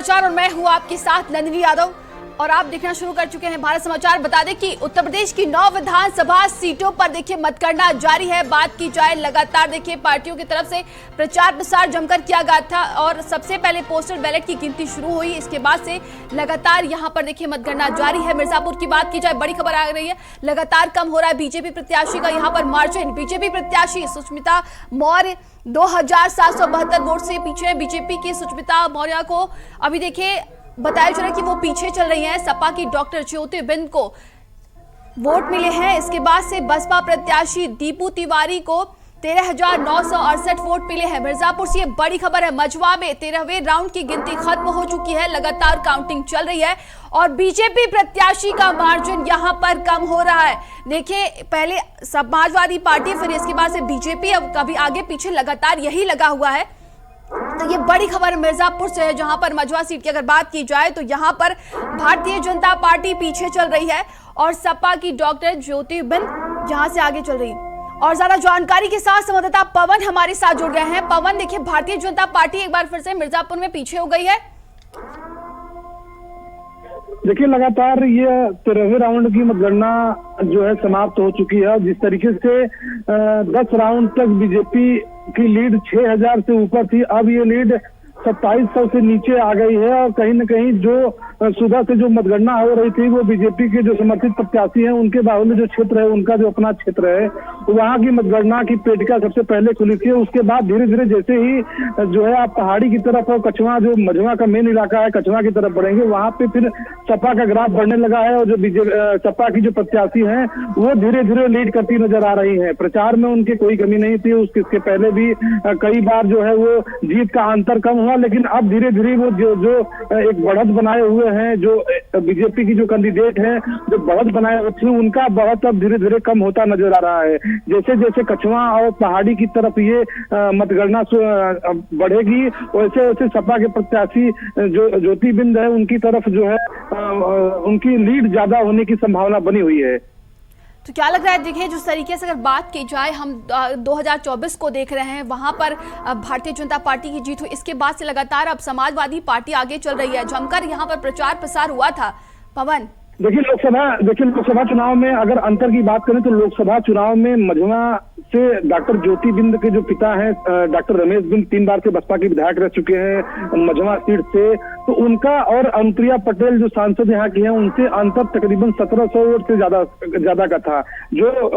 समाचार और मैं हूं आपके साथ नंदिनी यादव और आप देखना शुरू कर चुके हैं भारत समाचार। बता दें कि उत्तर प्रदेश की 9 विधानसभा सीटों पर देखिए मतगणना जारी है। बात की जाए लगातार देखिए पार्टियों की तरफ से प्रचार प्रसार जमकर किया गया था और सबसे पहले पोस्टल बैलेट की गिनती शुरू हुई। इसके बाद से लगातार यहां पर देखिए मतगणना जारी है। मिर्जापुर की बात की जाए, बड़ी खबर आ रही है, लगातार कम हो रहा है बीजेपी प्रत्याशी का यहां पर मार्जिन। बीजेपी प्रत्याशी सुष्मिता मौर्य 2772 वोट से पीछे है। बीजेपी की सुष्मिता मौर्य को अभी देखिए बताया जा रहा है कि वो पीछे चल रही हैं। सपा की डॉक्टर ज्योति बिंद को वोट मिले हैं। इसके बाद से बसपा प्रत्याशी दीपू तिवारी को 13,968 वोट मिले हैं। मिर्जापुर से ये बड़ी खबर है, मझवा में 13वें राउंड की गिनती खत्म हो चुकी है, लगातार काउंटिंग चल रही है और बीजेपी प्रत्याशी का मार्जिन यहां पर कम हो रहा है। देखिए पहले समाजवादी पार्टी, फिर इसके बाद से बीजेपी, अब कभी आगे पीछे लगातार यही लगा हुआ है। तो ये बड़ी खबर मिर्जापुर से है, जहां पर मझवा सीट की अगर बात की जाए तो यहां पर भारतीय जनता पार्टी पीछे चल रही है और सपा की डॉक्टर ज्योति बिंद यहां से आगे चल रही है। और ज्यादा जानकारी के साथ संवाददाता पवन हमारे साथ जुड़ गए हैं। पवन, देखिए भारतीय जनता पार्टी एक बार फिर से मिर्जापुर में पीछे हो गई है। देखिए लगातार ये 13वें राउंड की मतगणना जो है समाप्त हो चुकी है। जिस तरीके से 10 राउंड तक बीजेपी की लीड 6000 से ऊपर थी, अब ये लीड 2700 से नीचे आ गई है और कहीं न कहीं जो सुबह से जो मतगणना हो रही थी वो बीजेपी के जो समर्थित प्रत्याशी हैं उनके बाहुल्य जो क्षेत्र है, उनका जो अपना क्षेत्र है, वहां की मतगणना की पेटिका सबसे पहले खुली थी। उसके बाद धीरे धीरे जैसे ही जो है आप पहाड़ी की तरफ और कछवा, जो मझवा का मेन इलाका है, कछवा की तरफ बढ़ेंगे, वहां पे फिर सपा का ग्राफ बढ़ने लगा है और जो सपा की जो प्रत्याशी हैं वो धीरे धीरे लीड करती नजर आ रही है। प्रचार में उनकी कोई कमी नहीं थी, उसके पहले भी कई बार जो है वो जीत का अंतर कम हुआ, लेकिन अब धीरे धीरे वो जो एक बढ़त बनाए हुए हैं, जो बीजेपी की जो कैंडिडेट हैं जो बढ़त बनाए हुए थे, उनका बढ़त अब धीरे धीरे कम होता नजर आ रहा है। जैसे जैसे कछवा और पहाड़ी की तरफ ये मतगणना बढ़ेगी वैसे वैसे सपा के प्रत्याशी जो ज्योति बिंद है उनकी तरफ जो है उनकी लीड ज्यादा होने की संभावना बनी हुई है। तो क्या लग रहा है, देखिए जिस तरीके से अगर बात की जाए, हम 2024 को देख रहे हैं, वहां पर भारतीय जनता पार्टी की जीत हुई। इसके बाद से लगातार अब समाजवादी पार्टी आगे चल रही है, जमकर यहां पर प्रचार प्रसार हुआ था। पवन, देखिए लोकसभा चुनाव में अगर अंतर की बात करें तो लोकसभा चुनाव में मझवा से डॉक्टर ज्योति बिंद के जो पिता हैं डॉक्टर रमेश बिंद 3 बार से बसपा के विधायक रह चुके हैं मझवा सीट से, तो उनका और अनुप्रिया पटेल जो सांसद यहाँ की हैं उनसे अंतर तकरीबन 1700 वोट से ज्यादा का था। जो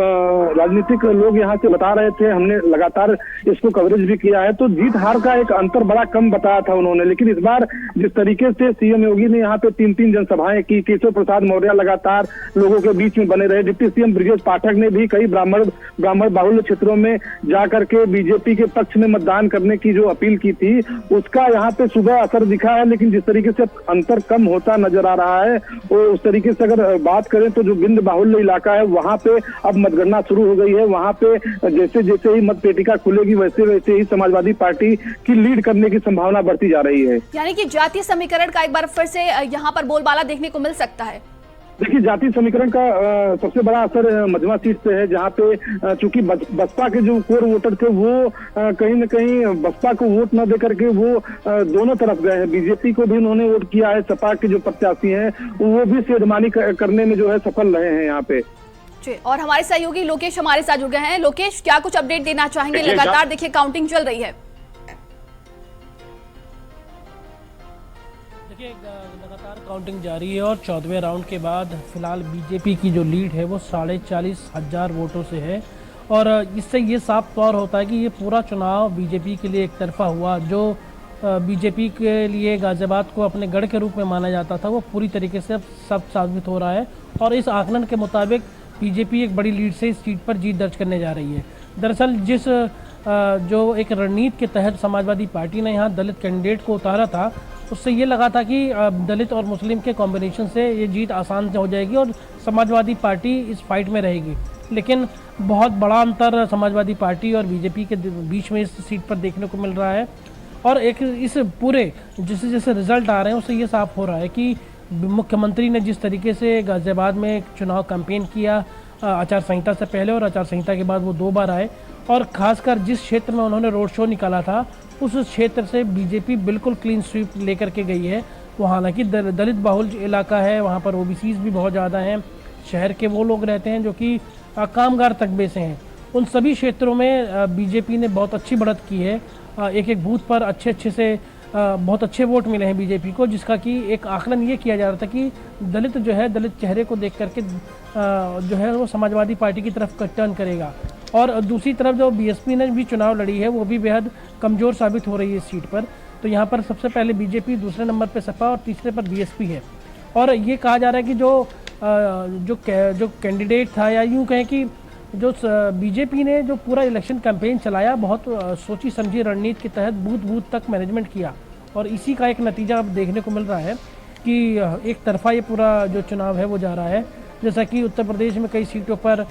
राजनीतिक लोग यहाँ से बता रहे थे, हमने लगातार इसको कवरेज भी किया है, तो जीत हार का एक अंतर बड़ा कम बताया था उन्होंने। लेकिन इस बार जिस तरीके से सीएम योगी ने यहाँ पे 3 जनसभाएं की, केशव प्रसाद मौर्य लगातार लोगों के बीच में बने रहे, डिप्टी सीएम ब्रजेश पाठक ने भी कई ब्राह्मण बाहुल्य क्षेत्रों में जाकर के बीजेपी के पक्ष में मतदान करने की जो अपील की थी, उसका यहाँ पे सुबह असर दिखा है। लेकिन जिस तरीके से अंतर कम होता नजर आ रहा है और उस तरीके से अगर बात करें तो जो बिंद बाहुल्य इलाका है वहां पे अब मतगणना शुरू हो गई है। वहां पे जैसे जैसे ही मतपेटिका खुलेगी वैसे वैसे ही समाजवादी पार्टी की लीड करने की संभावना बढ़ती जा रही है। यानी कि जातीय समीकरण का एक बार फिर से यहाँ पर बोलबाला देखने को मिल सकता है। देखिए जातीय समीकरण का सबसे बड़ा असर मझवा सीट पे है, जहाँ पे चूंकि बसपा के जो कोर वोटर थे वो कहीं न कहीं बसपा को वोट न देकर के वो दोनों तरफ गए हैं। बीजेपी को भी उन्होंने वोट किया है, सपा के जो प्रत्याशी हैं वो भी सेधमानी करने में जो है सफल रहे हैं यहाँ पे। और हमारे सहयोगी लोकेश हमारे साथ जुड़ गए हैं। लोकेश, क्या कुछ अपडेट देना चाहेंगे? लगातार देखिए काउंटिंग चल रही है। देखिए लगातार काउंटिंग जारी है और 14वें राउंड के बाद फिलहाल बीजेपी की जो लीड है वो 45,500 वोटों से है और इससे ये साफ तौर होता है कि ये पूरा चुनाव बीजेपी के लिए एक तरफा हुआ। जो बीजेपी के लिए गाजियाबाद को अपने गढ़ के रूप में माना जाता था वो पूरी तरीके से अब सब साबित हो रहा है और इस आकलन के मुताबिक बीजेपी एक बड़ी लीड से इस सीट पर जीत दर्ज करने जा रही है। दरअसल जिस जो एक रणनीति के तहत समाजवादी पार्टी ने यहाँ दलित कैंडिडेट को उतारा था, उससे ये लगा था कि दलित और मुस्लिम के कॉम्बिनेशन से ये जीत आसान हो जाएगी और समाजवादी पार्टी इस फाइट में रहेगी। लेकिन बहुत बड़ा अंतर समाजवादी पार्टी और बीजेपी के बीच में इस सीट पर देखने को मिल रहा है और एक इस पूरे जैसे जैसे रिजल्ट आ रहे हैं उससे ये साफ हो रहा है कि मुख्यमंत्री ने जिस तरीके से गाजियाबाद में चुनाव कैंपेन किया, आचार संहिता से पहले और आचार संहिता के बाद वो 2 बार आए और खासकर जिस क्षेत्र में उन्होंने रोड शो निकाला था उस क्षेत्र से बीजेपी बिल्कुल क्लीन स्वीप लेकर के गई है। वो हालांकि दलित बहुल इलाका है, वहाँ पर ओबीसीज भी बहुत ज़्यादा हैं, शहर के वो लोग रहते हैं जो कि कामगार तबके से हैं। उन सभी क्षेत्रों में बीजेपी ने बहुत अच्छी बढ़त की है। एक एक बूथ पर अच्छे से बहुत अच्छे वोट मिले हैं बीजेपी को, जिसका कि एक आकलन ये किया जा रहा था कि दलित जो है, दलित चेहरे को देख करके जो है वो समाजवादी पार्टी की तरफ टर्न करेगा। और दूसरी तरफ जो बीएसपी ने भी चुनाव लड़ी है वो भी बेहद कमज़ोर साबित हो रही है इस सीट पर। तो यहाँ पर सबसे पहले बीजेपी, दूसरे नंबर पर सपा और तीसरे पर बीएसपी है। और ये कहा जा रहा है कि जो कैंडिडेट था, या यूँ कहें कि जो बीजेपी ने जो पूरा इलेक्शन कैंपेन चलाया, बहुत सोची समझी रणनीति के तहत बूथ बूथ तक मैनेजमेंट किया, और इसी का एक नतीजा अब देखने को मिल रहा है कि एक तरफा ये पूरा जो चुनाव है वो जा रहा है। जैसा कि उत्तर प्रदेश में कई सीटों पर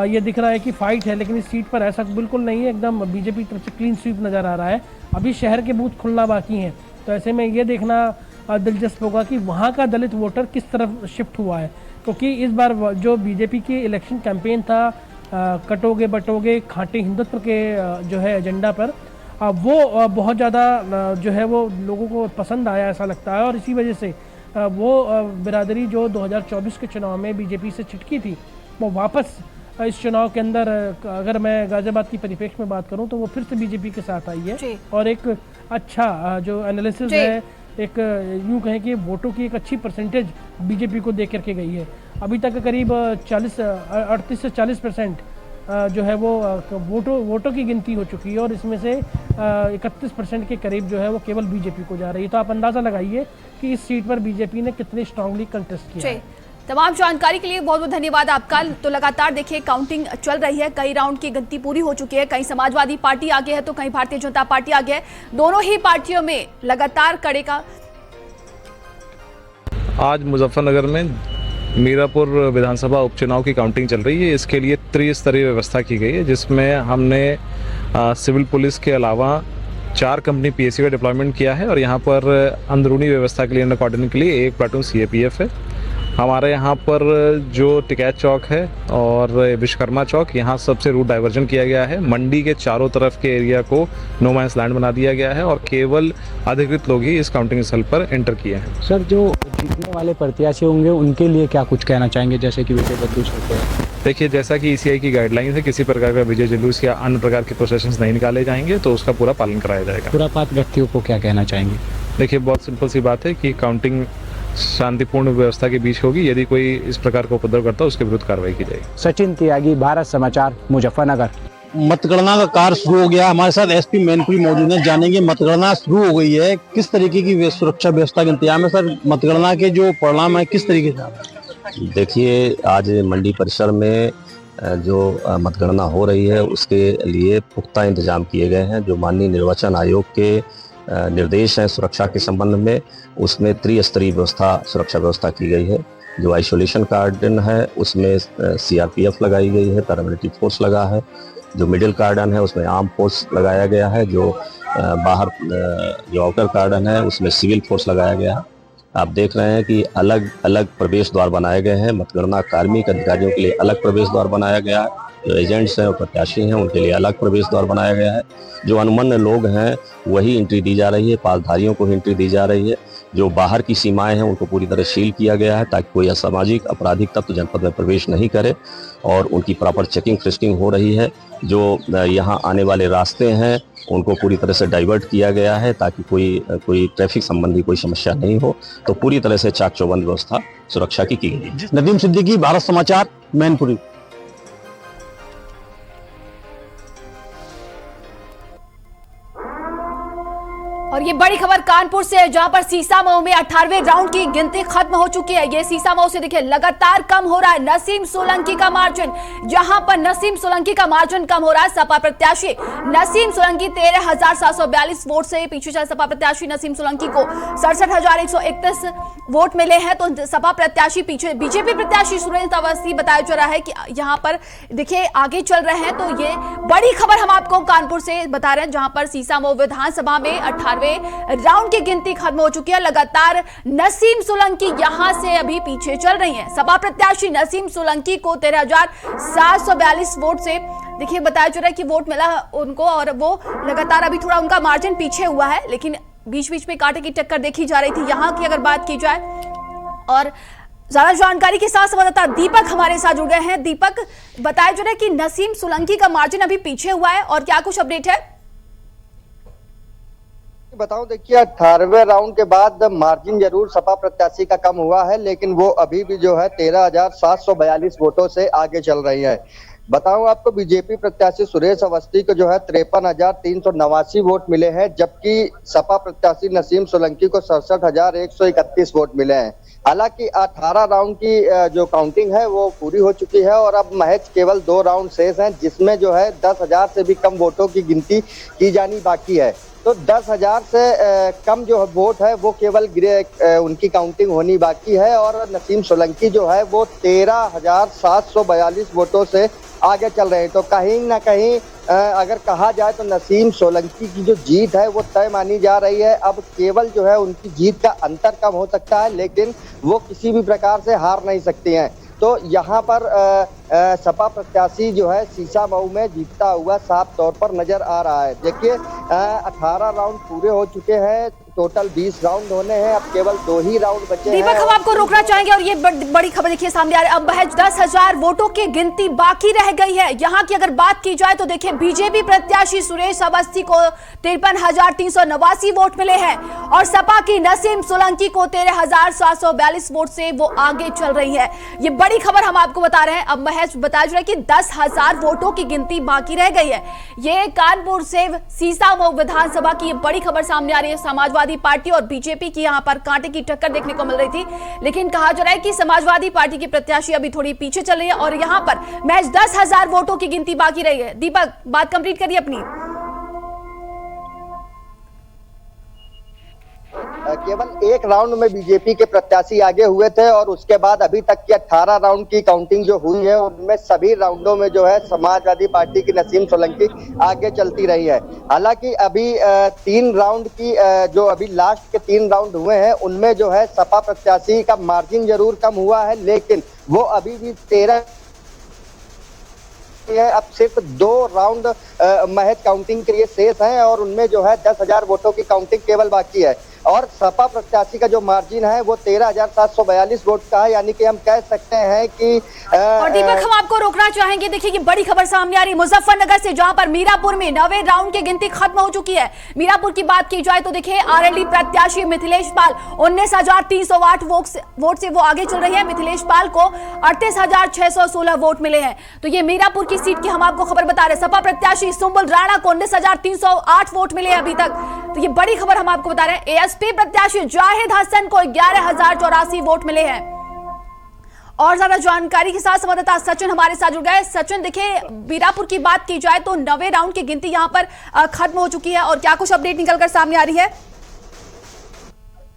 ये दिख रहा है कि फाइट है, लेकिन इस सीट पर ऐसा बिल्कुल नहीं है, एकदम बीजेपी की तरफ से क्लीन स्वीप नज़र आ रहा है। अभी शहर के बूथ खुलना बाकी हैं, तो ऐसे में ये देखना दिलचस्प होगा कि वहाँ का दलित वोटर किस तरफ शिफ्ट हुआ है, क्योंकि इस बार जो बीजेपी की इलेक्शन कैंपेन था कटोगे बटोगे खांटे हिंदुत्व के जो है एजेंडा पर, वो बहुत ज़्यादा जो है वो लोगों को पसंद आया ऐसा लगता है। और इसी वजह से वो बिरादरी जो 2024 के चुनाव में बीजेपी से छिटकी थी, वो वापस इस चुनाव के अंदर, अगर मैं गाजियाबाद की परिप्रेक्ष्य में बात करूं तो वो फिर से बीजेपी के साथ आई है। और एक अच्छा जो एनालिसिस है, एक यूँ कहें कि वोटों की एक अच्छी परसेंटेज बीजेपी को दे करके गई है। अभी तक करीब 38 से 40% जो है वो वोटों की गिनती हो चुकी है, और इसमें से 31% के करीब जो है वो केवल बीजेपी को जा रही है। तो आप अंदाज़ा लगाइए कि इस सीट पर बीजेपी ने कितने स्ट्रांगली कंटेस्ट किया है। तमाम जानकारी के लिए बहुत बहुत धन्यवाद आपका। तो लगातार देखिए काउंटिंग चल रही है, कई राउंड की गिनती पूरी हो चुकी है, कहीं समाजवादी पार्टी आगे है तो कहीं भारतीय जनता पार्टी आगे है। दोनों ही पार्टियों में लगातार कड़े का। आज मुजफ्फरनगर में मीरापुर विधानसभा उपचुनाव की काउंटिंग चल रही है। इसके लिए त्रिस्तरीय व्यवस्था की गई है, जिसमें हमने सिविल पुलिस के अलावा 4 कंपनी पीएससी का डिप्लॉयमेंट किया है, और यहाँ पर अंदरूनी व्यवस्था के लिए, अंडर कोऑर्डिनेशन के लिए 1 प्लाटून सीएपीएफ है। हमारे यहाँ पर जो टिकैत चौक है और विश्वकर्मा चौक, यहाँ सबसे रूट डाइवर्जन किया गया है। मंडी के चारों तरफ के एरिया को नो मैंस लैंड बना दिया गया है, और केवल अधिकृत लोग ही इस काउंटिंग स्थल पर एंटर किए हैं। सर, जो जीतने वाले प्रत्याशी होंगे उनके लिए क्या कुछ कहना चाहेंगे, जैसे कि विजय जुलूस होते हैं? देखिए, जैसा कि ईसीआई की गाइडलाइन है, किसी प्रकार का विजय जुलूस या अन्य प्रकार के प्रोसेशंस नहीं निकाले जाएंगे, तो उसका पूरा पालन कराया जाएगा। खुरापात व्यक्तियों को क्या कहना चाहेंगे? देखिए, बहुत सिंपल सी बात है कि काउंटिंग शांतिपूर्ण व्यवस्था के बीच होगी। यदि कोई इस प्रकार का उपद्रव करता है उसके विरुद्ध कार्रवाई की जाएगी। सचिन त्यागी, भारत समाचार, मुजफ्फरनगर। मतगणना का कार्य शुरू हो गया। हमारे साथ एसपी मैनपुरी मौजूद हैं, जानेंगे मतगणना शुरू हो गई है, किस तरीके की सुरक्षा व्यवस्था के इंतजाम है। सर, मतगणना के जो परिणाम है किस तरीके से? देखिए, आज मंडी परिसर में जो मतगणना हो रही है उसके लिए पुख्ता इंतजाम किए गए हैं। जो माननीय निर्वाचन आयोग के निर्देश हैं सुरक्षा के संबंध में, उसमें त्रिस्तरीय सुरक्षा व्यवस्था की गई है। जो आइसोलेशन कार्डन है उसमें सीआरपीएफ लगाई गई है, पैरामिलिट्री फोर्स लगा है। जो मिडिल कार्डन है उसमें आर्म फोर्स लगाया गया है। जो बाहर जो आउटर कार्डन है उसमें सिविल फोर्स लगाया गया है। आप देख रहे हैं कि अलग अलग प्रवेश द्वार बनाए गए हैं। मतगणना कार्मिक अधिकारियों के लिए अलग प्रवेश द्वार बनाया गया है। जो एजेंट्स हैं और प्रत्याशी हैं उनके लिए अलग प्रवेश द्वार बनाया गया है। जो अनुमन्य लोग हैं वही एंट्री दी जा रही है, पासधारियों को एंट्री दी जा रही है। जो बाहर की सीमाएं हैं उनको पूरी तरह सील किया गया है, ताकि कोई असामाजिक आपराधिक तत्व जनपद में प्रवेश नहीं करे, और उनकी प्रॉपर चेकिंग फ्रिस्किंग हो रही है। जो यहाँ आने वाले रास्ते हैं उनको पूरी तरह से डाइवर्ट किया गया है, ताकि कोई ट्रैफिक संबंधी कोई समस्या नहीं हो। तो पूरी तरह से चाक चौबंद व्यवस्था सुरक्षा की गई है। नदीम सिद्दीकी, भारत समाचार, मैनपुरी। और ये बड़ी खबर कानपुर से है, जहां पर सीसामऊ में 18वें राउंड की गिनती खत्म हो चुकी है। ये सीसामऊ से देखिए लगातार कम हो रहा है नसीम सोलंकी का मार्जिन। जहां पर नसीम सोलंकी का मार्जिन कम हो रहा है, सपा प्रत्याशी नसीम सोलंकी 13,742 वोट से पीछे चल। सपा प्रत्याशी नसीम सोलंकी को 67,131 वोट मिले हैं, तो सपा प्रत्याशी पीछे। बीजेपी प्रत्याशी सुरेंद्र अवस्थी बताया जा रहा है कि यहाँ पर देखिए आगे चल रहे हैं। तो ये बड़ी खबर हम आपको कानपुर से बता रहे हैं, जहां पर सीसामऊ विधानसभा में 18वें राउंड की गिनती खत्म हो चुकी है। लगातार नसीम सोलंकी यहां से अभी पीछे चल रही हैं। सपा प्रत्याशी नसीम सोलंकी को 13,742 वोट से देखिए बताया जा रहा है कि वोट मिला उनको और वो लगातार अभी थोड़ा उनका मार्जिन पीछे हुआ है, लेकिन बीच बीच में कांटे की टक्कर देखी जा रही थी। यहाँ की अगर बात की जाए और ज्यादा जानकारी के साथ संवाददाता दीपक हमारे साथ जुड़ गए हैं। दीपक, बताया जा रहा है कि नसीम सोलंकी का मार्जिन अभी पीछे हुआ है और क्या कुछ अपडेट है? बताऊं, देखिए 18वें राउंड के बाद मार्जिन जरूर सपा प्रत्याशी का कम हुआ है, लेकिन वो अभी भी जो है 13,742 वोटों से आगे चल रही है। बताऊं आपको, बीजेपी प्रत्याशी सुरेश अवस्थी को जो है 53,389 वोट मिले हैं, जबकि सपा प्रत्याशी नसीम सोलंकी को 67,131 वोट मिले हैं। हालांकि 18 राउंड की जो काउंटिंग है वो पूरी हो चुकी है और अब महज केवल 2 राउंड शेष हैं, जिसमें जो है 10,000 से भी कम वोटों की गिनती की जानी बाकी है। तो 10,000 से कम जो वोट है वो केवल उनकी काउंटिंग होनी बाकी है और नसीम सोलंकी जो है वो 13,742 वोटों से आगे चल रहे हैं। तो कहीं ना कहीं अगर कहा जाए तो नसीम सोलंकी की जो जीत है वो तय मानी जा रही है। अब केवल जो है उनकी जीत का अंतर कम हो सकता है, लेकिन वो किसी भी प्रकार से हार नहीं सकती हैं। तो यहाँ पर सपा प्रत्याशी जो है सीसामऊ में जीतता हुआ साफ तौर पर नजर आ रहा है। देखिए 18 राउंड पूरे हो चुके हैं, टोटल 20 राउंड होने हैं, अब केवल 2 ही राउंड बचे हैं। दीपक, हम आपको रोकना चाहेंगे और ये बड़ी खबर देखिए सामने आ रही है। अब महज 10,000 वोटों की गिनती बाकी रह गई है। यहाँ की अगर बात की जाए तो देखिए बीजेपी प्रत्याशी सुरेश अवस्थी को 53,389 वोट मिले हैं और सपा की नसीम सोलंकी को 13,742 वोट से वो आगे चल रही है। ये बड़ी खबर हम आपको बता रहे हैं। अब महज बताया जा रहा है कि 10,000 वोटों की गिनती बाकी रह गई है। ये कानपुर से सीसामऊ विधानसभा की बड़ी खबर सामने आ रही है। समाजवादी पार्टी और बीजेपी की यहां पर कांटे की टक्कर देखने को मिल रही थी, लेकिन कहा जा रहा है कि समाजवादी पार्टी की प्रत्याशी अभी थोड़ी पीछे चल रही है और यहां पर महज 10,000 वोटों की गिनती बाकी रही है। दीपक, बात कंप्लीट करिए अपनी। केवल एक राउंड में बीजेपी के प्रत्याशी आगे हुए थे और उसके बाद अभी तक की 18 राउंड की काउंटिंग जो हुई है उनमें सभी राउंडों में जो है समाजवादी पार्टी की नसीम सोलंकी आगे चलती रही है। हालांकि अभी 3 राउंड की जो अभी लास्ट के 3 राउंड हुए हैं उनमें जो है सपा प्रत्याशी का मार्जिन जरूर कम हुआ है, लेकिन वो अभी भी 13 है। अब सिर्फ 2 राउंड महज काउंटिंग के लिए शेष हैं और उनमें जो है 10,000 वोटों की काउंटिंग केवल बाकी है और सपा प्रत्याशी का जो मार्जिन है वो 13,742 वोट का है, यानी कि हम कह सकते हैं कि और दीपक, हम आपको रोकना चाहेंगे। देखिए ये बड़ी खबर सामने आ रही है मुजफ्फरनगर से, जहां पर मीरापुर में 9वें राउंड की गिनती खत्म हो चुकी है। मीरापुर की बात की जाए तो देखिए आरएलडी प्रत्याशी मिथिलेश पाल 19,308 वोट से वो आगे चल रही है। मिथिलेश पाल को 38,616 वोट मिले हैं। तो ये मीरापुर की सीट की हम आपको खबर बता रहे हैं। सपा प्रत्याशी सुंबुल राणा को 19,308 वोट मिले अभी तक। तो ये बड़ी खबर हम आपको बता रहे हैं। एएसपी प्रत्याशी जाहिद हसन को 11,084 वोट मिले हैं। और ज्यादा जानकारी के साथ संवाददाता सचिन हमारे साथ जुड़ गए। सचिन, देखिए मीरापुर की बात की जाए तो 9वें राउंड की गिनती यहां पर खत्म हो चुकी है और क्या कुछ अपडेट निकलकर सामने आ रही है?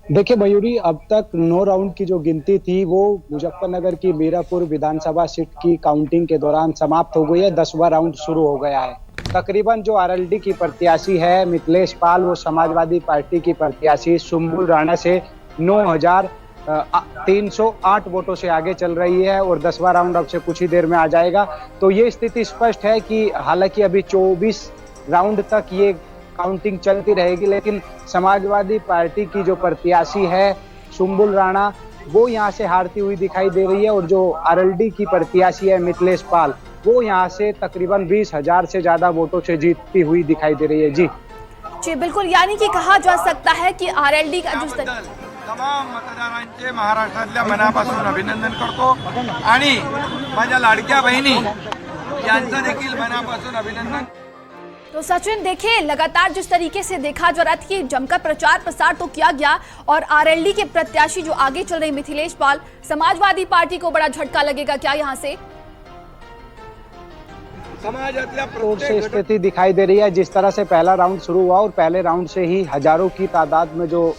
देखिए मयूरी, अब तक 9 राउंड की जो गिनती थी वो मुजफ्फरनगर की मीरापुर विधानसभा सीट की काउंटिंग के दौरान समाप्त हो गई है। 10वां राउंड शुरू हो गया है। तकरीबन जो आरएलडी की प्रत्याशी है मिथिलेश पाल, वो समाजवादी पार्टी की प्रत्याशी सुंबुल राणा से 9,308 वोटों से आगे चल रही है और 10वां राउंड अब से कुछ ही देर में आ जाएगा। तो ये स्थिति स्पष्ट है कि हालांकि अभी 24 राउंड तक ये काउंटिंग चलती रहेगी, लेकिन समाजवादी पार्टी की जो प्रत्याशी है सुंबुल राणा वो यहाँ से हारती हुई दिखाई दे रही है और जो आरएलडी की प्रत्याशी है मिथिलेश पाल वो यहाँ से तकरीबन 20,000 से ज्यादा वोटों से जीतती हुई दिखाई दे रही है। जी बिल्कुल, यानी कि कहा जा सकता है कि आरएलडी का जो तमाम मतदारांचे महाराष्ट्रातल्या मनापासून अभिनंदन करतो आणि माझ्या लाडक्या बहिणी यांचं देखील मनापासून अभिनंदन। तो सचिन, देखिए लगातार जिस तरीके से देखा जा रहा था कि जमकर प्रचार प्रसार तो किया गया और आरएलडी के प्रत्याशी जो आगे चल रहे मिथिलेश पाल, समाजवादी पार्टी को बड़ा झटका लगेगा क्या यहाँ से? तौर से स्थिति दिखाई दे रही है। जिस तरह से पहला राउंड शुरू हुआ और पहले राउंड से ही हजारों की तादाद में जो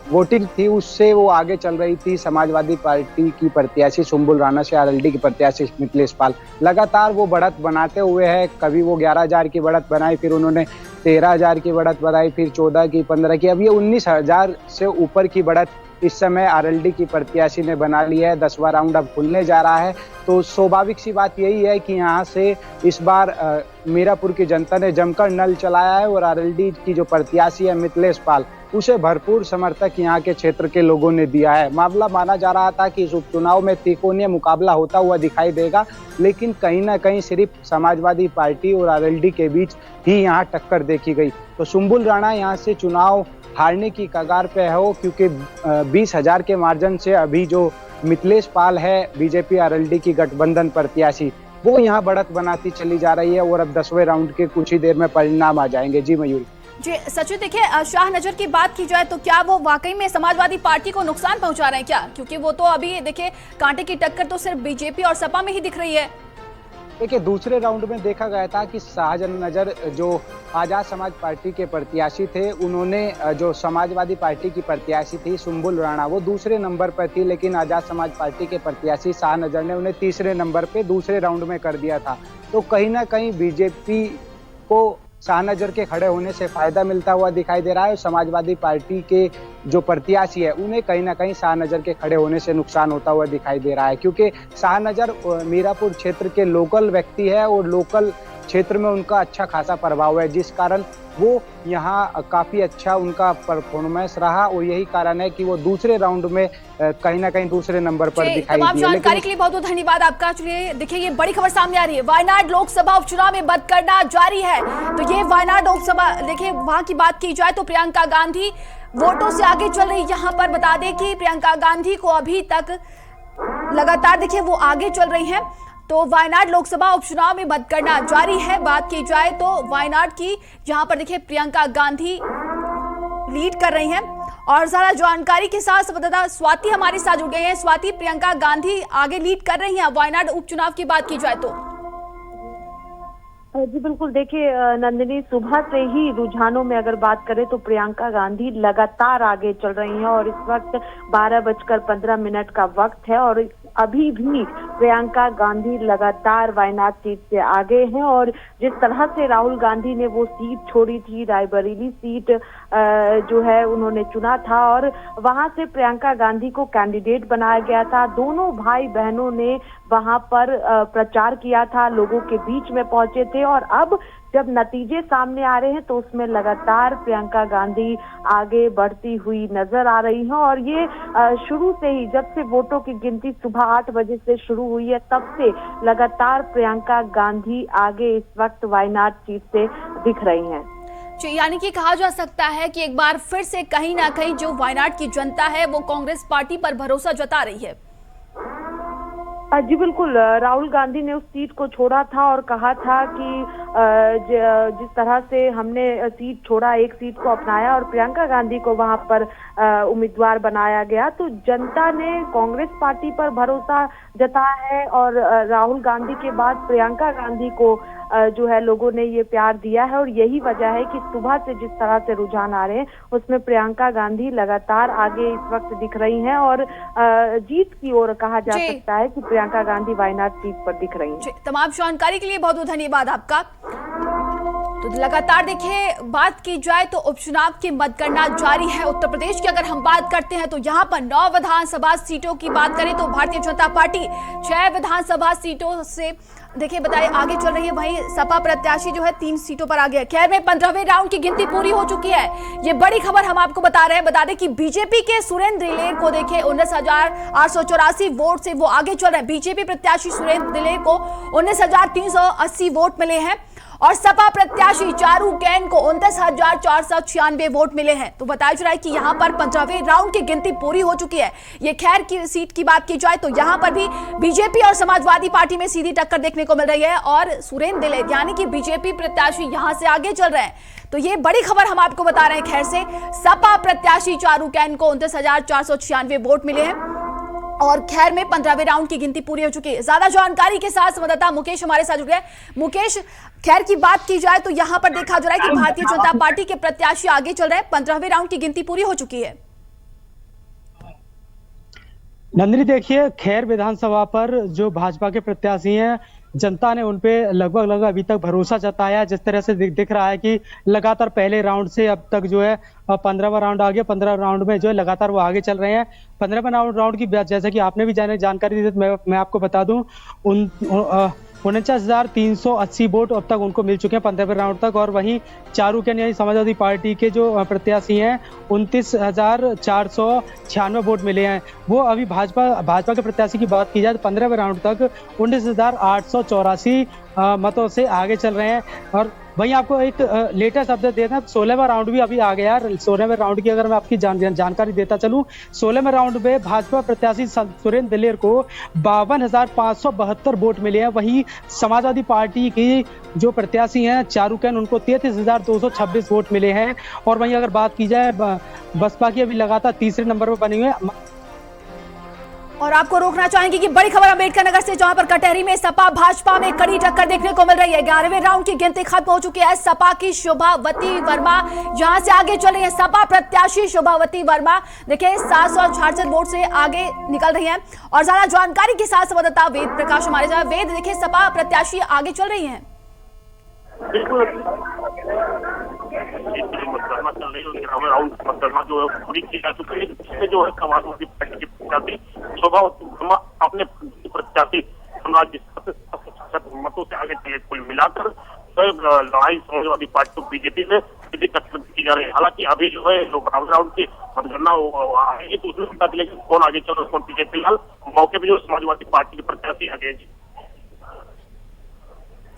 वोटिंग थी उससे वो आगे चल रही थी समाजवादी पार्टी की प्रत्याशी सुंबुल राणा से आरएलडी की प्रत्याशी मिथिलेश पाल। लगातार वो बढ़त बनाते हुए है, कभी वो 11,000 की बढ़त बनाई, फिर उन्होंने 13,000 की बढ़त बताई, फिर 14 की, 15 की, अब ये 19,000 से ऊपर की बढ़त इस समय आरएलडी की प्रत्याशी ने बना लिया है। 10वां राउंड अब खुलने जा रहा है, तो स्वाभाविक सी बात यही है कि यहाँ से इस बार मीरापुर की जनता ने जमकर नल चलाया है और आरएलडी की जो प्रत्याशी है मिथिलेश पाल, उसे भरपूर समर्थक यहाँ के क्षेत्र के लोगों ने दिया है। मामला माना जा रहा था कि इस उपचुनाव में त्रिकोणीय मुकाबला होता हुआ दिखाई देगा, लेकिन कहीं ना कहीं सिर्फ समाजवादी पार्टी और आरएलडी के बीच ही यहाँ टक्कर देखी गई। तो सुंबुल राणा यहाँ से चुनाव हारने की कगार पे हो, क्योंकि 20,000 के मार्जिन से अभी जो मिथिलेश पाल है बीजेपी आरएलडी की गठबंधन प्रत्याशी, वो यहाँ बढ़त बनाती चली जा रही है और अब 10वें राउंड के कुछ ही देर में परिणाम आ जाएंगे। जी मयूरी। जी सचिन, देखिए शाहनजर की बात की जाए तो क्या वो वाकई में समाजवादी पार्टी को नुकसान पहुंचा रहे हैं क्या? क्योंकि वो तो अभी देखिए कांटे की टक्कर तो सिर्फ बीजेपी और सपा में ही दिख रही है। देखिए दूसरे राउंड में देखा गया था कि शाहनजर जो आजाद समाज पार्टी के प्रत्याशी थे, उन्होंने जो समाजवादी पार्टी की प्रत्याशी थी सुंबुल राणा, वो दूसरे नंबर पर थी, लेकिन आजाद समाज पार्टी के प्रत्याशी शाहनजर ने उन्हें तीसरे नंबर पे दूसरे राउंड में कर दिया था। तो कहीं ना कहीं बीजेपी को शाहनजर के खड़े होने से फायदा मिलता हुआ दिखाई दे रहा है। समाजवादी पार्टी के जो प्रत्याशी है उन्हें कहीं ना कहीं शाहनजर के खड़े होने से नुकसान होता हुआ दिखाई दे रहा है, क्योंकि शाहनजर मीरापुर क्षेत्र के लोकल व्यक्ति है और लोकल क्षेत्र में उनका अच्छा खासा प्रभाव है, जिस कारण वो यहाँ काफी अच्छा उनका परफॉर्मेंस रहा और यही कारण है कि वो दूसरे राउंड में कहीं ना कहीं दूसरे नंबर पर दिखाई दिए। जानकारी के लिए बहुत बहुत धन्यवाद आपका। चलिए देखिए ये बड़ी खबर सामने आ रही है, वायनाड लोकसभा उपचुनाव में मतगणना जारी है। तो ये वायनाड लोकसभा, देखिए वहां की बात की जाए तो प्रियंका गांधी वोटों से आगे चल रही। यहाँ पर बता दें कि प्रियंका गांधी को अभी तक लगातार देखिए वो आगे चल रही है। तो वायनाड लोकसभा उपचुनाव में मतगणना जारी है। बात की जाए तो वायनाड की यहाँ पर देखिए प्रियंका गांधी लीड कर रही हैं और ज्यादा जानकारी के साथ संवाददाता स्वाति हमारे साथ जुड़ गए हैं। स्वाति, प्रियंका गांधी आगे लीड कर रही हैं वायनाड उपचुनाव की बात की जाए तो? जी बिल्कुल, देखिए नंदिनी, सुबह से ही रुझानों में अगर बात करें तो प्रियंका गांधी लगातार आगे चल रही हैं और इस वक्त 12:15 का वक्त है और अभी भी प्रियंका गांधी लगातार वायनाड सीट से आगे हैं। और जिस तरह से राहुल गांधी ने वो सीट छोड़ी थी, रायबरेली सीट जो है उन्होंने चुना था और वहां से प्रियंका गांधी को कैंडिडेट बनाया गया था। दोनों भाई बहनों ने वहां पर प्रचार किया था, लोगों के बीच में पहुंचे थे और अब जब नतीजे सामने आ रहे हैं तो उसमें लगातार प्रियंका गांधी आगे बढ़ती हुई नजर आ रही हैं। और ये शुरू से ही, जब से वोटों की गिनती सुबह 8 बजे से शुरू हुई है, तब से लगातार प्रियंका गांधी आगे इस वक्त वायनाड सीट से दिख रही हैं। यानी कि कहा जा सकता है कि एक बार फिर से कहीं ना कहीं जो वायनाड की जनता है वो कांग्रेस पार्टी पर भरोसा जता रही है। जी बिल्कुल, राहुल गांधी ने उस सीट को छोड़ा था और कहा था कि जिस तरह से हमने सीट छोड़ा, एक सीट को अपनाया और प्रियंका गांधी को वहां पर उम्मीदवार बनाया गया, तो जनता ने कांग्रेस पार्टी पर भरोसा जताया है और राहुल गांधी के बाद प्रियंका गांधी को जो है लोगों ने ये प्यार दिया है। और यही वजह है कि सुबह से जिस तरह से रुझान आ रहे हैं उसमें प्रियंका गांधी लगातार आगे इस वक्त दिख रही हैं और जीत की ओर कहा जा सकता है कि प्रियंका गांधी वायनाड सीट पर दिख रही हैं। तमाम जानकारी के लिए बहुत बहुत धन्यवाद आपका। तो लगातार देखिए बात की जाए तो उपचुनाव की मतगणना जारी है। उत्तर प्रदेश की अगर हम बात करते हैं तो यहाँ पर 9 विधानसभा सीटों की बात करें तो भारतीय जनता पार्टी 6 विधानसभा सीटों से देखिए बताइए आगे चल रही है। वहीं सपा प्रत्याशी जो है 3 सीटों पर आगे है। खैर में 15वें राउंड की गिनती पूरी हो चुकी है। ये बड़ी खबर हम आपको बता रहे हैं। बता दें कि बीजेपी के सुरेंद्र दिलेर को देखिए 19,884 वोट से वो आगे चल रहे हैं। बीजेपी प्रत्याशी सुरेंद्र दिलेर को 19,380 वोट मिले हैं और सपा प्रत्याशी चारू कैन को 29,496 वोट मिले हैं। तो बताया जा रहा है कि यहाँ पर 15वें राउंड की गिनती पूरी हो चुकी है। ये खैर की सीट की बात की जाए तो यहाँ पर भी बीजेपी और समाजवादी पार्टी में सीधी टक्कर देखने को मिल रही है और सुरेंद्र दिलेर यानी कि बीजेपी प्रत्याशी यहाँ से आगे चल रहे हैं। तो ये बड़ी खबर हम आपको बता रहे हैं। खैर से सपा प्रत्याशी चारू कैन को 29,496 वोट मिले हैं और खैर में 15वें राउंड की गिनती पूरी हो चुकी है। ज्यादा जानकारी के साथ संवाददाता मुकेश हमारे साथ जुड़ गए। मुकेश, खैर की बात की जाए तो यहाँ पर देखा जा रहा है कि भारतीय जनता पार्टी के प्रत्याशी आगे चल रहे हैं। 15वें राउंड की गिनती पूरी हो चुकी है। नंदिनी देखिए, खैर विधानसभा पर जो भाजपा के प्रत्याशी हैं जनता ने उनपे लगभग अभी तक भरोसा जताया। जिस तरह से दिख रहा है कि लगातार पहले राउंड से अब तक जो है 15वां राउंड आ गया, 15 राउंड में जो है लगातार वो आगे चल रहे हैं। 15वें राउंड की जैसा कि आपने भी जानकारी दी, मैं आपको बता दूं 49,380 वोट अब तक उनको मिल चुके हैं 15वें राउंड तक। और वहीं चारुकेन यानी समाजवादी पार्टी के जो प्रत्याशी हैं 29,496 वोट मिले हैं। वो अभी भाजपा के प्रत्याशी की बात की जाए तो 15वें राउंड तक 19,884 मतों से आगे चल रहे हैं। और वहीं आपको एक लेटेस्ट अपडेट देना, 16वां राउंड भी अभी आ गया। 16वें राउंड की अगर मैं आपकी जानकारी देता चलूं, 16वें राउंड में भाजपा प्रत्याशी सुरेंद्र दिलेर को 52,572 वोट मिले हैं। वहीं समाजवादी पार्टी की जो प्रत्याशी हैं चारुकेन, उनको 33,226 वोट मिले हैं। और वहीं अगर बात की जाए बसपा की, अभी लगातार तीसरे नंबर पर बनी हुई है। और आपको रोकना चाहेंगे कि बड़ी खबर अम्बेडकर नगर से, जहां पर कटहरी में सपा भाजपा में कड़ी टक्कर देखने को मिल रही है। 11वें राउंड की गिनती खत्म हो चुकी है। सपा की शोभावती वर्मा यहां से आगे चल रही है। सपा प्रत्याशी शोभावती वर्मा देखिए 766 वोट से आगे निकल रही है। और ज्यादा जानकारी के साथ संवाददाता वेद प्रकाश हमारे साथ। वेद, देखिए सपा प्रत्याशी आगे चल रही है। बिल्कुल मतगणना चल रही है, 11वें राउंड मतगणना जो है पूरी की जा चुकी है, जिसमें जो है समाजवादी पार्टी की प्रत्याशी शोभावती वर्मा अपने प्रत्याशी मतों से आगे चले। कुल मिलाकर लड़ाई समाजवादी पार्टी और बीजेपी में सीधी टक्कर की जा रही है। हालांकि अभी जो है 12वें राउंड की मतगणना आएगी तो उसमें पता चलेगा कौन आगे चल रहा है, कौन पीछे। फिलहाल मौके पर जो समाजवादी पार्टी के प्रत्याशी आगे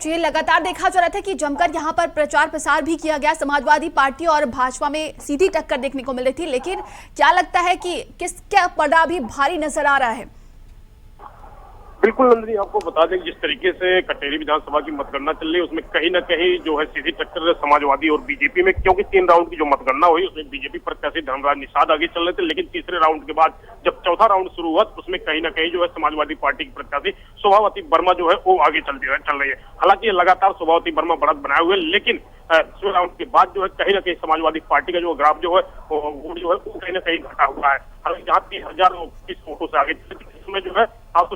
जी, लगातार देखा जा रहा था कि जमकर यहां पर प्रचार प्रसार भी किया गया। समाजवादी पार्टी और भाजपा में सीधी टक्कर देखने को मिल रही थी, लेकिन क्या लगता है कि किसका पड़ा भी भारी नजर आ रहा है? बिल्कुल नंदिनी, आपको बता दें जिस तरीके से कटेरी विधानसभा की मतगणना चल रही है उसमें कहीं ना कहीं जो है सीधी टक्कर समाजवादी और बीजेपी में, क्योंकि 3 राउंड की जो मतगणना हुई उसमें बीजेपी प्रत्याशी धर्मराज निषाद आगे चल रहे थे। लेकिन तीसरे राउंड के बाद जब चौथा राउंड शुरू हुआ तो उसमें कहीं ना कहीं जो है समाजवादी पार्टी की प्रत्याशी शोभावती वर्मा जो है वो आगे चल रही है। हालांकि लगातार शोभावती वर्मा बढ़त बनाए हुए, लेकिन 10वें राउंड के बाद जो है कहीं ना कहीं समाजवादी पार्टी का जो ग्राफ जो है वो कहीं ना कहीं घटा हुआ है। हालांकि जहाँ 30,000 वोटों से आगे इसमें जो है आपको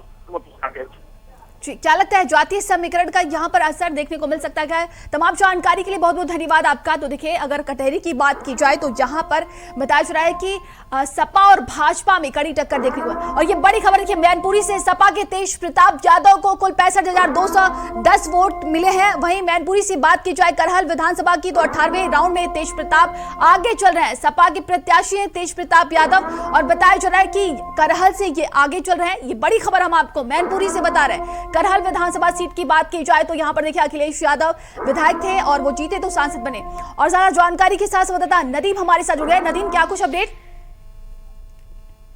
क्या लगता है जातीय समीकरण का यहाँ पर असर देखने को मिल सकता है? तमाम जानकारी के लिए बहुत बहुत धन्यवाद आपका। तो देखिए, अगर कटहरी की बात की जाए तो यहाँ पर बताया जा रहा है कि सपा और भाजपा में कड़ी टक्कर देखने को। और ये बड़ी खबर देखिए मैनपुरी से, सपा के तेज प्रताप यादव को कुल 65,210 वोट मिले हैं। वहीं मैनपुरी से बात की जाए करहल विधानसभा की तो 18वें राउंड में तेज प्रताप आगे चल रहे हैं। सपा के प्रत्याशी हैं तेज प्रताप यादव और बताया जा रहा है कि करहल से ये आगे चल रहे हैं। ये बड़ी खबर हम आपको मैनपुरी से बता रहे हैं। करहल विधानसभा सीट की बात की जाए तो यहां पर देखिए अखिलेश यादव विधायक थे और वो जीते तो सांसद बने। और ज्यादा जानकारी के साथ संवाददाता नदीम हमारे साथ जुड़ गए। नदीम, क्या कुछ अपडेट?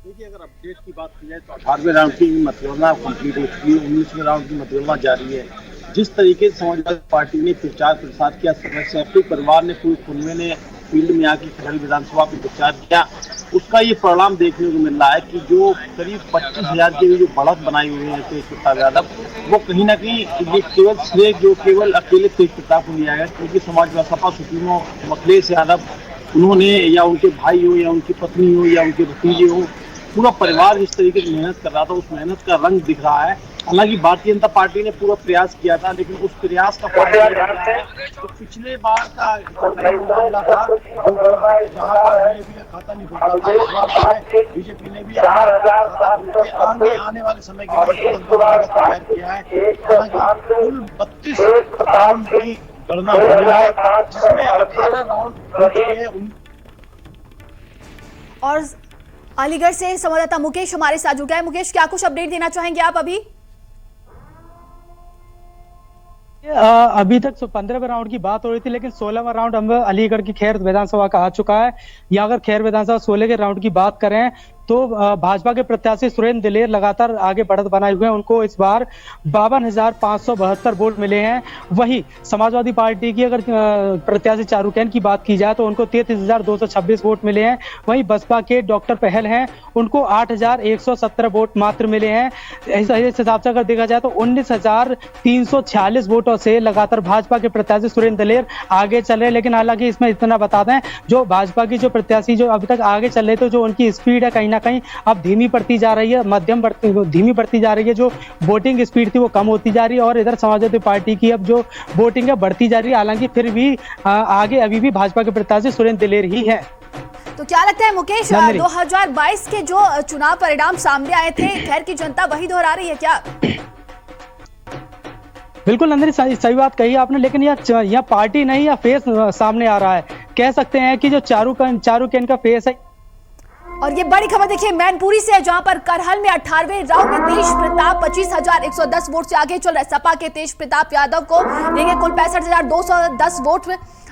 देखिए, अगर अपडेट की बात की जाए तो 18वें राउंड की मतगणना कंप्लीट हो चुकी है, 19वें राउंड की मतगणना जारी है। जिस तरीके से समाजवादी पार्टी ने प्रचार प्रसार किया, सैफी परिवार ने पूरे खुलमे ने फील्ड में आके करहल विधानसभा में प्रचार किया, उसका ये परिणाम देखने को मिल रहा है कि जो करीब 25,000 की जो बढ़त बनाई हुई है तेज प्रताप यादव, वो कहीं ना कहीं ये केवल श्रेय जो केवल अकेले तेज प्रताप को लिया है। क्योंकि समाजवादी सपा सुप्रीमो अखिलेश यादव, उन्होंने या उनके भाई हो या उनकी पत्नी हो या उनके भतीजे हो, पूरा परिवार जिस तरीके से मेहनत कर रहा था, उस मेहनत का रंग दिख रहा है। हालांकि भारतीय जनता पार्टी ने पूरा प्रयास किया था, लेकिन उस प्रयास का फल तो पिछले बार का मामला था जहाँ बीजेपी का खाता नहीं खुलता था। इस बार बीजेपी ने भी आने वाले समय के लिए तैयार किया है। कुल 32 राउंड की गणना हो रही है, जिसमें 18 राउंड हो चुके हैं। और अलीगढ़ से संवाददाता मुकेश हमारे साथ जुड़ गए। मुकेश, क्या कुछ अपडेट देना चाहेंगे आप? अभी तक 15वें राउंड की बात हो रही थी, लेकिन 16वां राउंड हम अलीगढ़ की खैर विधानसभा का आ चुका है। या अगर खैर विधानसभा 16 के राउंड की बात करें तो भाजपा के प्रत्याशी सुरेंद्र दिलेर लगातार आगे बढ़त बनाए हुए हैं। उनको इस बार 52,572 वोट मिले हैं। वहीं समाजवादी पार्टी की अगर प्रत्याशी चारुकेन की बात की जाए तो उनको 33,226 वोट मिले हैं। वहीं बसपा के डॉक्टर पहल हैं, उनको 8,117 वोट मात्र मिले हैं। इस हिसाब से अगर देखा जाए तो 19,346 वोटों से लगातार भाजपा के प्रत्याशी सुरेंद्र दिलेर आगे चल रहे हैं। लेकिन हालांकि इसमें इतना बता दें, जो भाजपा की जो प्रत्याशी जो अभी तक आगे चल रहे थे, जो उनकी स्पीड है कहीं ना कहीं अब धीमी पड़ती जा रही है, धीमी पड़ती जा रही है। जो वोटिंग स्पीड थी वो कम होती जा रही है और इधर समाजवादी पार्टी की अब जो वोटिंग है बढ़ती जा रही है। हालांकि फिर भी आगे अभी भी भाजपा के प्रत्याशी सुरेंद्र दिलेर ही है। तो क्या लगता है मुकेश, 2022 के जो चुनाव परिणाम सामने आए थे, खैर की जनता वही दोहरा रही है क्या? बिल्कुल नंदिनी, सही बात कही आपने, लेकिन यह पार्टी नहीं, यह फेस सामने आ रहा है। कह सकते हैं कि जो चारूकेन का फेस है। और ये बड़ी खबर देखिए मैनपुरी से है, जहां पर करहल में 18वें राउंड में तेज प्रताप 25,110 वोट से आगे चल रहे। सपा के तेज प्रताप यादव को देखिए कुल 65,210 वोट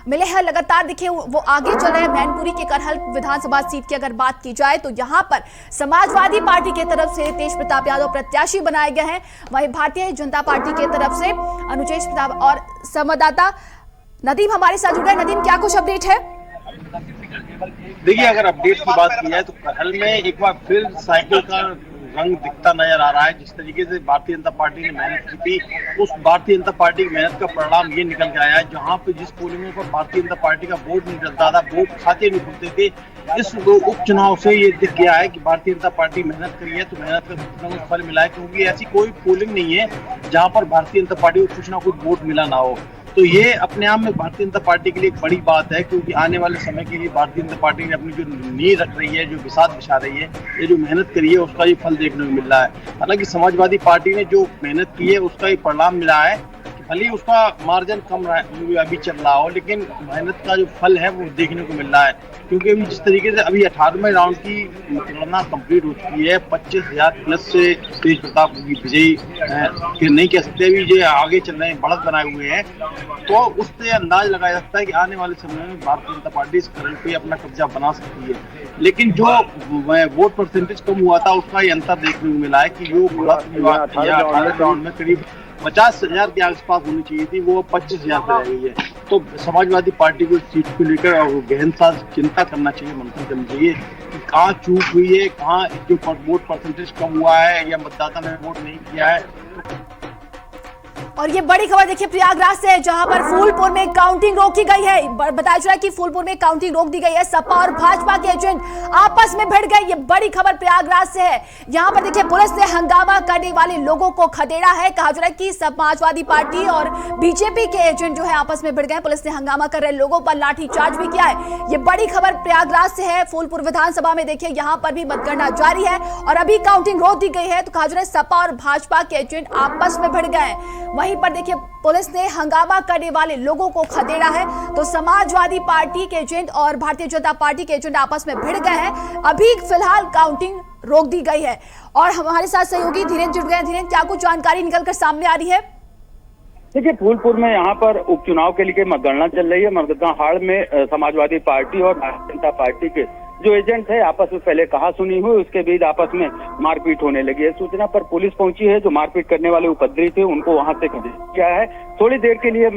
मिले हैं। लगातार देखिए वो आगे चल रहे हैं। मैनपुरी के करहल विधानसभा सीट की अगर बात की जाए तो यहाँ पर समाजवादी पार्टी की तरफ से तेज प्रताप यादव प्रत्याशी बनाए गए हैं। वहीं भारतीय जनता पार्टी की तरफ से अनुजेश प्रताप और संवाददाता नदीम हमारे साथ जुड़ गए। नदीम, क्या कुछ अपडेट है? देखिए, अगर अपडेट की बात की जाए तो करहल में एक बार फिर साइकिल का रंग दिखता नजर आ रहा है। जिस तरीके से भारतीय जनता पार्टी ने मेहनत की थी, उस भारतीय जनता पार्टी की मेहनत का परिणाम ये निकल के आया है। जहां पे जिस पोलिंग पर भारतीय जनता पार्टी का वोट नहीं चलता था, वोट खाते नहीं खुलते थे, इस उपचुनाव से ये दिख गया है कि भारतीय जनता पार्टी मेहनत करी है तो मेहनत का कुछ ना कुछ फल मिला है। क्योंकि ऐसी कोई पोलिंग नहीं है जहां पर भारतीय जनता पार्टी को कुछ ना कुछ वोट मिला ना हो। तो ये अपने आप में भारतीय जनता पार्टी के लिए एक बड़ी बात है, क्योंकि आने वाले समय के लिए भारतीय जनता पार्टी ने अपनी जो नींव रख रही है, जो बिसात बिछा रही है, ये जो मेहनत करी है, उसका ये फल देखने को मिल रहा है। हालांकि समाजवादी पार्टी ने जो मेहनत की है उसका एक परिणाम मिला है। भले ही उसका मार्जिन कम अभी चल रहा हो, लेकिन मेहनत का जो फल है वो देखने को मिल रहा है। क्योंकि अभी जिस तरीके से अभी 18वें राउंड की मतगणना कंप्लीट हो चुकी है, 25,000 प्लस से तेज प्रताप विजयी फिर नहीं कह सकते, अभी जो आगे चल रहे हैं, बढ़त बनाए हुए हैं, तो उससे अंदाज लगाया जाता है कि आने वाले समय में भारतीय जनता पार्टी इस करहल पे अपना कब्जा बना सकती है। लेकिन जो वोट परसेंटेज कम हुआ था उसका ये अंतर देखने को मिला है कि जो 18वें राउंड में करीब 50,000 के आसपास होनी चाहिए थी, वो 25,000 पे रह गई है। तो समाजवादी पार्टी को सीट को लेकर गहन सा चिंता करना चाहिए, मंथन करना चाहिए कि कहाँ चूक हुई है, कहाँ जो वोट परसेंटेज कम हुआ है या मतदाता ने वोट नहीं किया है। और ये बड़ी खबर देखिए प्रयागराज से है, जहां पर फूलपुर में काउंटिंग रोकी गई है। बताया जा रहा है कि फूलपुर में काउंटिंग रोक दी गई है। सपा और भाजपा के एजेंट आपस में भिड़ गए। ये बड़ी खबर प्रयागराज से है। यहां पर देखिए पुलिस ने हंगामा करने वाले लोगों को खदेड़ा है। कहा जा रहा है कि समाजवादी पार्टी और बीजेपी के एजेंट जो है आपस में भिड़ गए। पुलिस ने हंगामा कर रहे लोगों पर लाठीचार्ज भी किया है। ये बड़ी खबर प्रयागराज से है। फूलपुर विधानसभा में देखिए यहां पर भी मतगणना जारी है और अभी काउंटिंग रोक दी गई है। तो कहा जा रहा है सपा और भाजपा के एजेंट आपस में भिड़ गए। वहीं पर देखिए पुलिस ने हंगामा करने वाले लोगों को खदेड़ा है। तो समाजवादी पार्टी के एजेंट और भारतीय जनता पार्टी के एजेंट आपस में भिड़ गए हैं। अभी फिलहाल काउंटिंग रोक दी गई है और हमारे साथ सहयोगी धीरेन्द्र जुड़ गए। धीरेन्द्र, क्या कुछ जानकारी निकलकर सामने आ रही है? देखिए, फूलपुर में यहाँ पर उपचुनाव के लिए मतगणना चल रही है। मतगणना हाल में समाजवादी पार्टी और भारतीय जनता पार्टी के जो एजेंट है आपस में पहले कहा सुनी हुई, उसके बीच आपस में मारपीट होने लगी है। सूचना पर पुलिस पहुंची है। जो मारपीट करने वाले उपद्रवी थे उनको वहां से खदेड़ दिया है। थोड़ी देर के लिए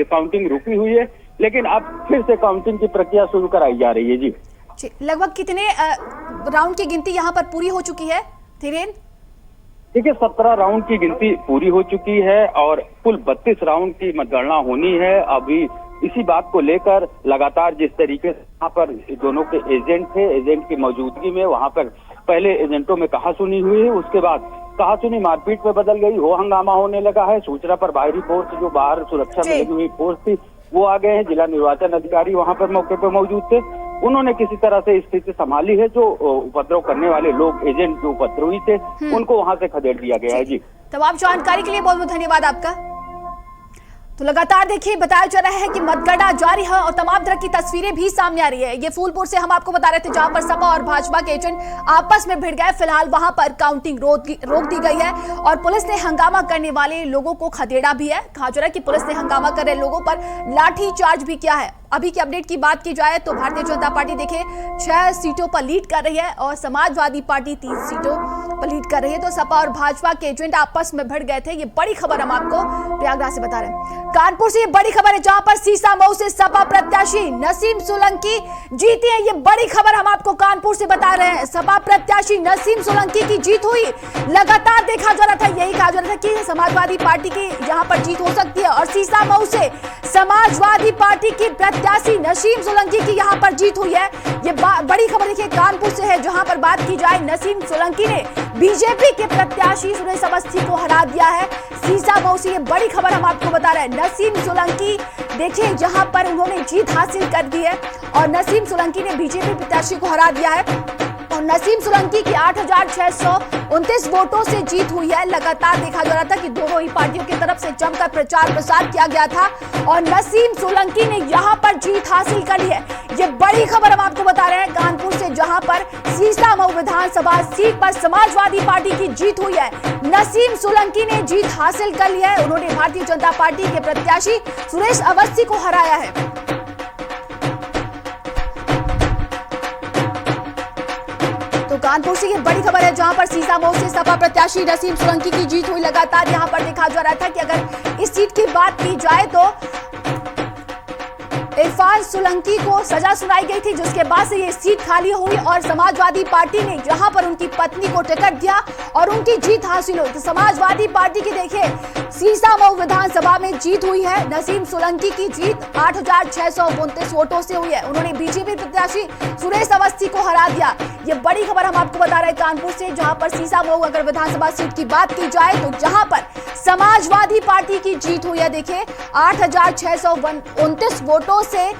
काउंटिंग रुकी हुई है, लेकिन अब फिर से काउंटिंग की प्रक्रिया शुरू कराई जा रही है। जी, लगभग कितने राउंड की गिनती यहाँ पर पूरी हो चुकी है धीरेन्द्र? देखिए, 17 राउंड की गिनती पूरी हो चुकी है और कुल 32 राउंड की मतगणना होनी है। अभी इसी बात को लेकर लगातार जिस तरीके से वहाँ पर दोनों के एजेंट थे, एजेंट की मौजूदगी में वहाँ पर पहले एजेंटों में कहा सुनी हुई है, उसके बाद कहा सुनी मारपीट में बदल गई, हो हंगामा होने लगा है। सूचना पर बाहरी फोर्स, जो बाहर सुरक्षा में लगी हुई फोर्स थी, वो आ गए हैं। जिला निर्वाचन अधिकारी वहाँ पर मौके पर मौजूद थे। उन्होंने किसी तरह से स्थिति संभाली है। जो उपद्रव करने वाले लोग, एजेंट जो उपद्रवी थे, उनको वहाँ से खदेड़ दिया गया है। जी, तमाम जानकारी के लिए बहुत बहुत धन्यवाद आपका। तो लगातार देखिए बताया जा रहा है कि मतगणना जारी है और तमाम तरह की तस्वीरें भी सामने आ रही है। ये फूलपुर से हम आपको बता रहे थे, जहां पर सपा और भाजपा के एजेंट आपस में भिड़ गए। फिलहाल वहां पर काउंटिंग रोक दी गई है और पुलिस ने हंगामा करने वाले लोगों को खदेड़ा भी है। कहा जा रहा है कि पुलिस ने हंगामा कर रहे लोगों पर लाठी चार्ज भी किया है। अभी की अपडेट की बात की जाए तो भारतीय जनता पार्टी देखिए 6 सीटों पर लीड कर रही है और समाजवादी पार्टी 3 सीटों पर लीड कर रही है। तो सपा और भाजपा के एजेंट आपस में भिड़ गए थे। ये बड़ी खबर हम आपको प्रयागराज से बता रहे हैं। कानपुर से ये बड़ी खबर है जहां पर सीसामऊ से सपा प्रत्याशी नसीम सोलंकी जीती है। ये बड़ी खबर हम आपको कानपुर से बता रहे हैं। सपा प्रत्याशी नसीम सोलंकी की जीत हुई। लगातार देखा जा रहा था, यही कहा जा रहा था कि समाजवादी पार्टी की यहां पर जीत हो सकती है और सीसामऊ से समाजवादी पार्टी की प्रत्याशी नसीम सोलंकी की यहां पर जीत हुई है। ये बड़ी खबर देखिए कानपुर से है जहां पर बात की जाए नसीम सोलंकी ने बीजेपी के प्रत्याशी सुरेश अवस्थी को हरा दिया है। सीसामऊ से ये बड़ी खबर हम आपको बता रहे हैं। नसीम सोलंकी देखिए जहां पर उन्होंने जीत हासिल कर दी है और नसीम सोलंकी ने बीजेपी प्रत्याशी को हरा दिया है और नसीम सोलंकी की 8,629 वोटों से जीत हुई है। लगातार देखा जा रहा था कि दोनों ही पार्टियों की तरफ से जमकर प्रचार प्रसार किया गया था और नसीम सोलंकी ने यहां पर जीत हासिल कर ली है। ये बड़ी खबर हम आपको बता रहे हैं कानपुर से जहां पर सीसामऊ विधानसभा सीट पर समाजवादी पार्टी की जीत हुई है। नसीम सोलंकी ने जीत हासिल कर ली है। उन्होंने भारतीय जनता पार्टी के प्रत्याशी सुरेश अवस्थी को हराया है। तो कानपुर से ये बड़ी खबर है जहां पर सीसामऊ से सपा प्रत्याशी नसीम सोलंकी की जीत हुई। लगातार यहां पर देखा जा रहा था कि अगर इस सीट की बात की जाए तो इरफान सोलंकी को सजा सुनाई गई थी जिसके बाद से ये सीट खाली हुई और समाजवादी पार्टी ने जहां पर उनकी पत्नी को टिकट दिया और उनकी जीत हासिल हुई। तो समाजवादी पार्टी की देखिए सीसामऊ विधानसभा में जीत हुई है। नसीम सोलंकी की जीत 8,629 वोटों से हुई है। उन्होंने बीजेपी प्रत्याशी सुरेश अवस्थी को हरा दिया। ये बड़ी खबर हम आपको बता रहे हैं कानपुर से जहां पर सीसामऊ अगर विधानसभा सीट की बात की जाए तो जहां पर समाजवादी पार्टी की जीत हुई है। देखिए 8,629 वोटों से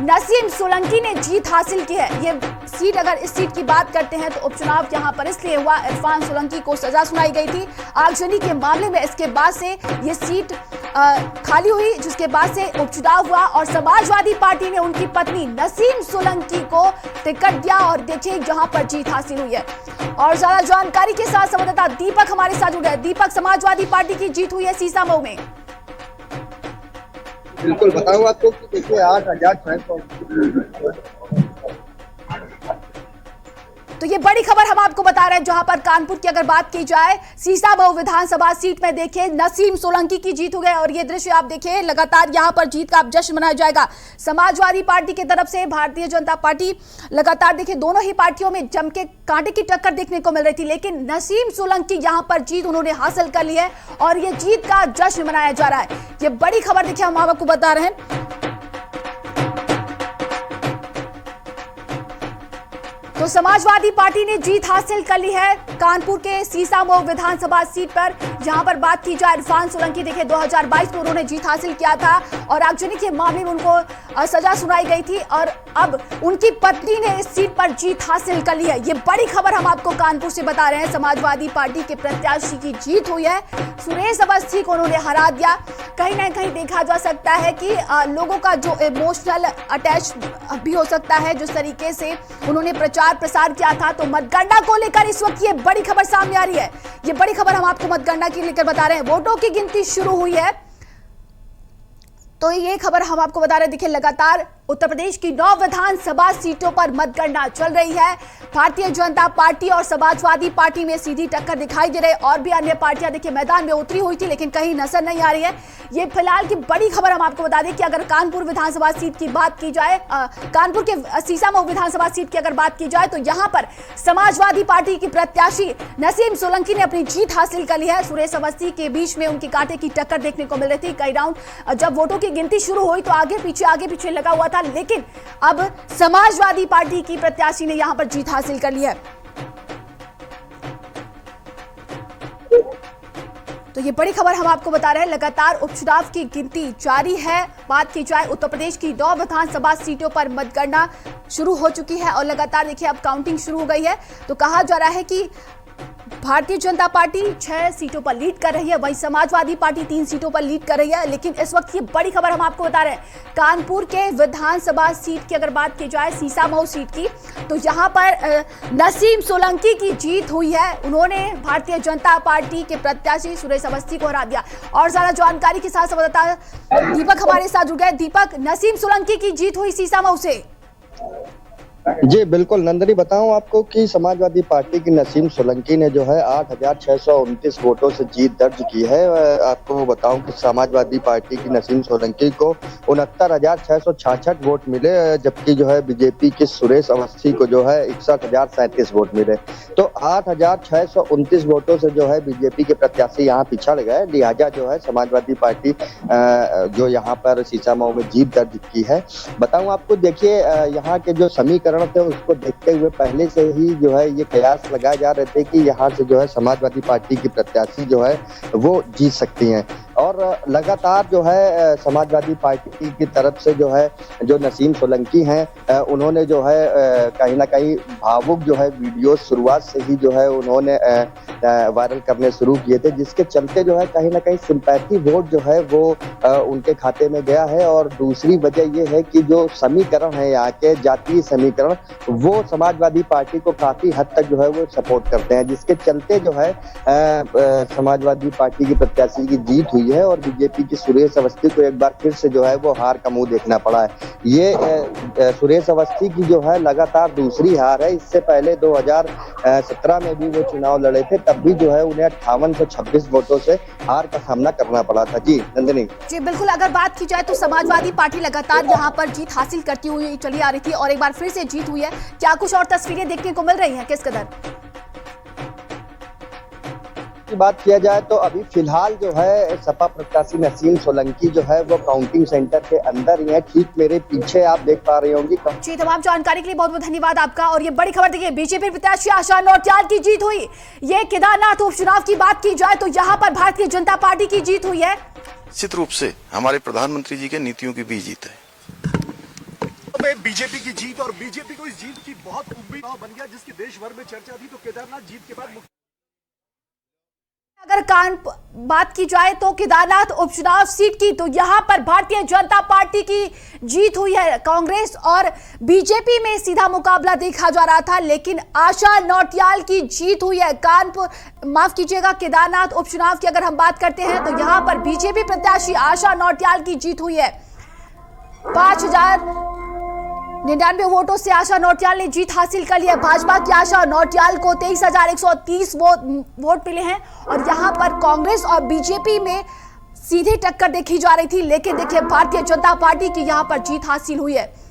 नसीम सोलंकी ने जीत हासिल की है। ये सीट अगर इस सीट की बात करते हैं तो उपचुनाव यहां पर इसलिए हुआ, इरफान सोलंकी को सजा सुनाई गई थी आगजनी के मामले में। इसके बाद से ये सीट खाली हुई जिसके बाद से उपचुनाव हुआ और समाजवादी पार्टी ने उनकी पत्नी नसीम सोलंकी को टिकट दिया और देखिए जहां पर जीत हासिल हुई है। और ज्यादा जानकारी के साथ संवाददाता दीपक हमारे साथ जुड़े हैं। दीपक, समाजवादी पार्टी की जीत हुई है सीसामऊ में। बिल्कुल बताऊं आपको कि देखिए 8,600 तो ये बड़ी खबर हम आपको बता रहे हैं जहां पर कानपुर की अगर बात की जाए सीसामऊ विधानसभा सीट में देखिए नसीम सोलंकी की जीत हो गई और ये दृश्य आप देखिए लगातार यहां पर जीत का जश्न मनाया जाएगा। समाजवादी पार्टी की तरफ से भारतीय जनता पार्टी लगातार देखिए दोनों ही पार्टियों में जम के कांटे की टक्कर देखने को मिल रही थी, लेकिन नसीम सोलंकी यहां पर जीत उन्होंने हासिल कर ली है और ये जीत का जश्न मनाया जा रहा है। ये बड़ी खबर देखिए हम आपको बता रहे हैं। तो समाजवादी पार्टी ने जीत हासिल कर ली है कानपुर के सीसामऊ विधानसभा सीट पर जहां पर बात की जाए इरफान सोलंकी देखिए 2022 में उन्होंने जीत हासिल किया था और आगजनी के मामले में उनको सजा सुनाई गई थी और अब उनकी पत्नी ने इस सीट पर जीत हासिल कर ली है। ये बड़ी खबर हम आपको कानपुर से बता रहे हैं। समाजवादी पार्टी के प्रत्याशी की जीत हुई है। सुरेश अवस्थी को उन्होंने हरा दिया। कहीं ना कहीं देखा जा सकता है कि लोगों का जो इमोशनल अटैच भी हो सकता है जिस तरीके से उन्होंने प्रचार प्रसार किया था। तो मतगणना को लेकर इस वक्त ये बड़ी खबर सामने आ रही है। ये बड़ी खबर हम आपको मतगणना की लेकर बता रहे हैं। वोटों की गिनती शुरू हुई है तो ये खबर हम आपको बता रहे हैं। देखिए लगातार उत्तर प्रदेश की 9 विधानसभा सीटों पर मतगणना चल रही है। भारतीय जनता पार्टी और समाजवादी पार्टी में सीधी टक्कर दिखाई दे रही है और भी अन्य पार्टियां देखिए मैदान में उतरी हुई थी लेकिन कहीं नजर नहीं आ रही है। ये फिलहाल की बड़ी खबर हम आपको बता दें कि अगर कानपुर विधानसभा सीट की बात की जाए, कानपुर के सीसामऊ विधानसभा सीट की अगर बात की जाए तो यहां पर समाजवादी पार्टी की प्रत्याशी नसीम सोलंकी ने अपनी जीत हासिल कर ली है। सुरेश अवस्थी के बीच में उनकी कांटे की टक्कर देखने को मिल रही थी। कई राउंड जब वोटों की गिनती शुरू हुई तो आगे पीछे लगा हुआ था, लेकिन अब समाजवादी पार्टी की प्रत्याशी ने यहां पर जीत हासिल कर ली है। तो ये बड़ी खबर हम आपको बता रहे हैं। लगातार उपचुनाव की गिनती जारी है। बात की जाए उत्तर प्रदेश की 9 विधानसभा सीटों पर मतगणना शुरू हो चुकी है और लगातार देखिए अब काउंटिंग शुरू हो गई है। तो कहा जा रहा है कि भारतीय जनता पार्टी 6 सीटों पर लीड कर रही है, वहीं समाजवादी पार्टी 3 सीटों पर लीड कर रही है। लेकिन इस वक्त ये बड़ी खबर हम आपको बता रहे हैं कानपुर के विधानसभा सीट की अगर बात की जाए सीसामऊ सीट की तो यहां पर नसीम सोलंकी की जीत हुई है। उन्होंने भारतीय जनता पार्टी के प्रत्याशी सुरेश अवस्थी को हरा दिया। और ज्यादा जानकारी के साथ संवाददाता दीपक हमारे साथ जुड़ गए। दीपक, नसीम सोलंकी की जीत हुई सीसामऊ से। जी बिल्कुल नंदनी, बताऊं आपको कि समाजवादी पार्टी की नसीम सोलंकी ने जो है 8,629 वोटों से जीत दर्ज की है। आपको बताऊं कि समाजवादी पार्टी की नसीम सोलंकी को 69,666 वोट मिले, जबकि जो है बीजेपी के सुरेश अवस्थी को जो है 61,037 वोट मिले। तो 8,629 वोटों से जो है बीजेपी के प्रत्याशी यहाँ पिछड़ गए, लिहाजा जो है समाजवादी पार्टी जो यहाँ पर सीसामऊ में जीत दर्ज की है। बताऊं आपको, देखिए यहाँ के जो समीकरण थे उसको देखते हुए पहले से ही जो है ये कयास लगाए जा रहे थे कि यहाँ से जो है समाजवादी पार्टी की प्रत्याशी जो है वो जीत सकती हैं। और लगातार जो है समाजवादी पार्टी की तरफ से जो है जो नसीम सोलंकी हैं उन्होंने जो है कहीं ना कहीं भावुक जो है वीडियो शुरुआत से ही जो है उन्होंने वायरल करने शुरू किए थे, जिसके चलते जो है कहीं ना कहीं सिंपैथी वोट जो है वो उनके खाते में गया है। और दूसरी वजह ये है कि जो समीकरण है यहाँ के जातीय समीकरण, वो समाजवादी पार्टी को काफी हद तक जो है वो सपोर्ट करते हैं, जिसके चलते जो है समाजवादी पार्टी की प्रत्याशी की जीत हुई है और बीजेपी की सुरेश अवस्थी को एक बार फिर से जो है वो हार का मुंह देखना पड़ा है। ये सुरेश अवस्थी की जो है लगातार दूसरी हार है। इससे पहले 2017 में भी वो चुनाव लड़े थे, तब भी जो है उन्हें 58 से 26 वोटों से हार का सामना करना पड़ा था। जी नंदिनी। जी बिल्कुल, अगर बात की जाए तो समाजवादी पार्टी लगातार यहाँ पर जीत हासिल करती हुई चली आ रही थी और एक बार फिर से जीत हुई है। क्या कुछ और तस्वीरें देखने को मिल रही हैं, किस कदर की बात किया जाए तो अभी फिलहाल जो है सपा प्रत्याशी नसीम सोलंकी जो है वो काउंटिंग सेंटर के अंदर ही है। ठीक मेरे पीछे आप देख पा रही होंगी। जी, तमाम जानकारी के लिए बहुत बहुत धन्यवाद आपका। और ये बड़ी खबर देखिए, बीजेपी प्रत्याशी आशा नौटियाल की जीत हुई। ये केदारनाथ उपचुनाव की बात की जाए तो यहाँ पर भारतीय जनता पार्टी की जीत हुई है। निश्चित रूप से हमारे प्रधानमंत्री जी के नीतियों की भी जीत है। बीजेपी की जीत, और बीजेपी को इस जीत की बहुत उम्मीद बन गया, जिसकी देश भर में चर्चा थी। तो केदारनाथ जीत के बाद अगर बात की जाए तो केदारनाथ उपचुनाव सीट की, तो यहां पर भारतीय जनता पार्टी की जीत हुई है। कांग्रेस और बीजेपी में सीधा मुकाबला देखा जा रहा था, लेकिन आशा नौटियाल की जीत हुई है। माफ कीजिएगा, केदारनाथ उपचुनाव की अगर हम बात करते हैं तो यहां पर बीजेपी प्रत्याशी आशा नौटियाल की जीत हुई है। 5,099 वोटों से आशा नौटियाल ने जीत हासिल कर लिया। भाजपा की आशा नौटियाल को 23,130 वोट मिले हैं और यहां पर कांग्रेस और बीजेपी में सीधी टक्कर देखी जा रही थी, लेकिन देखिए भारतीय जनता पार्टी की यहां पर जीत हासिल हुई है।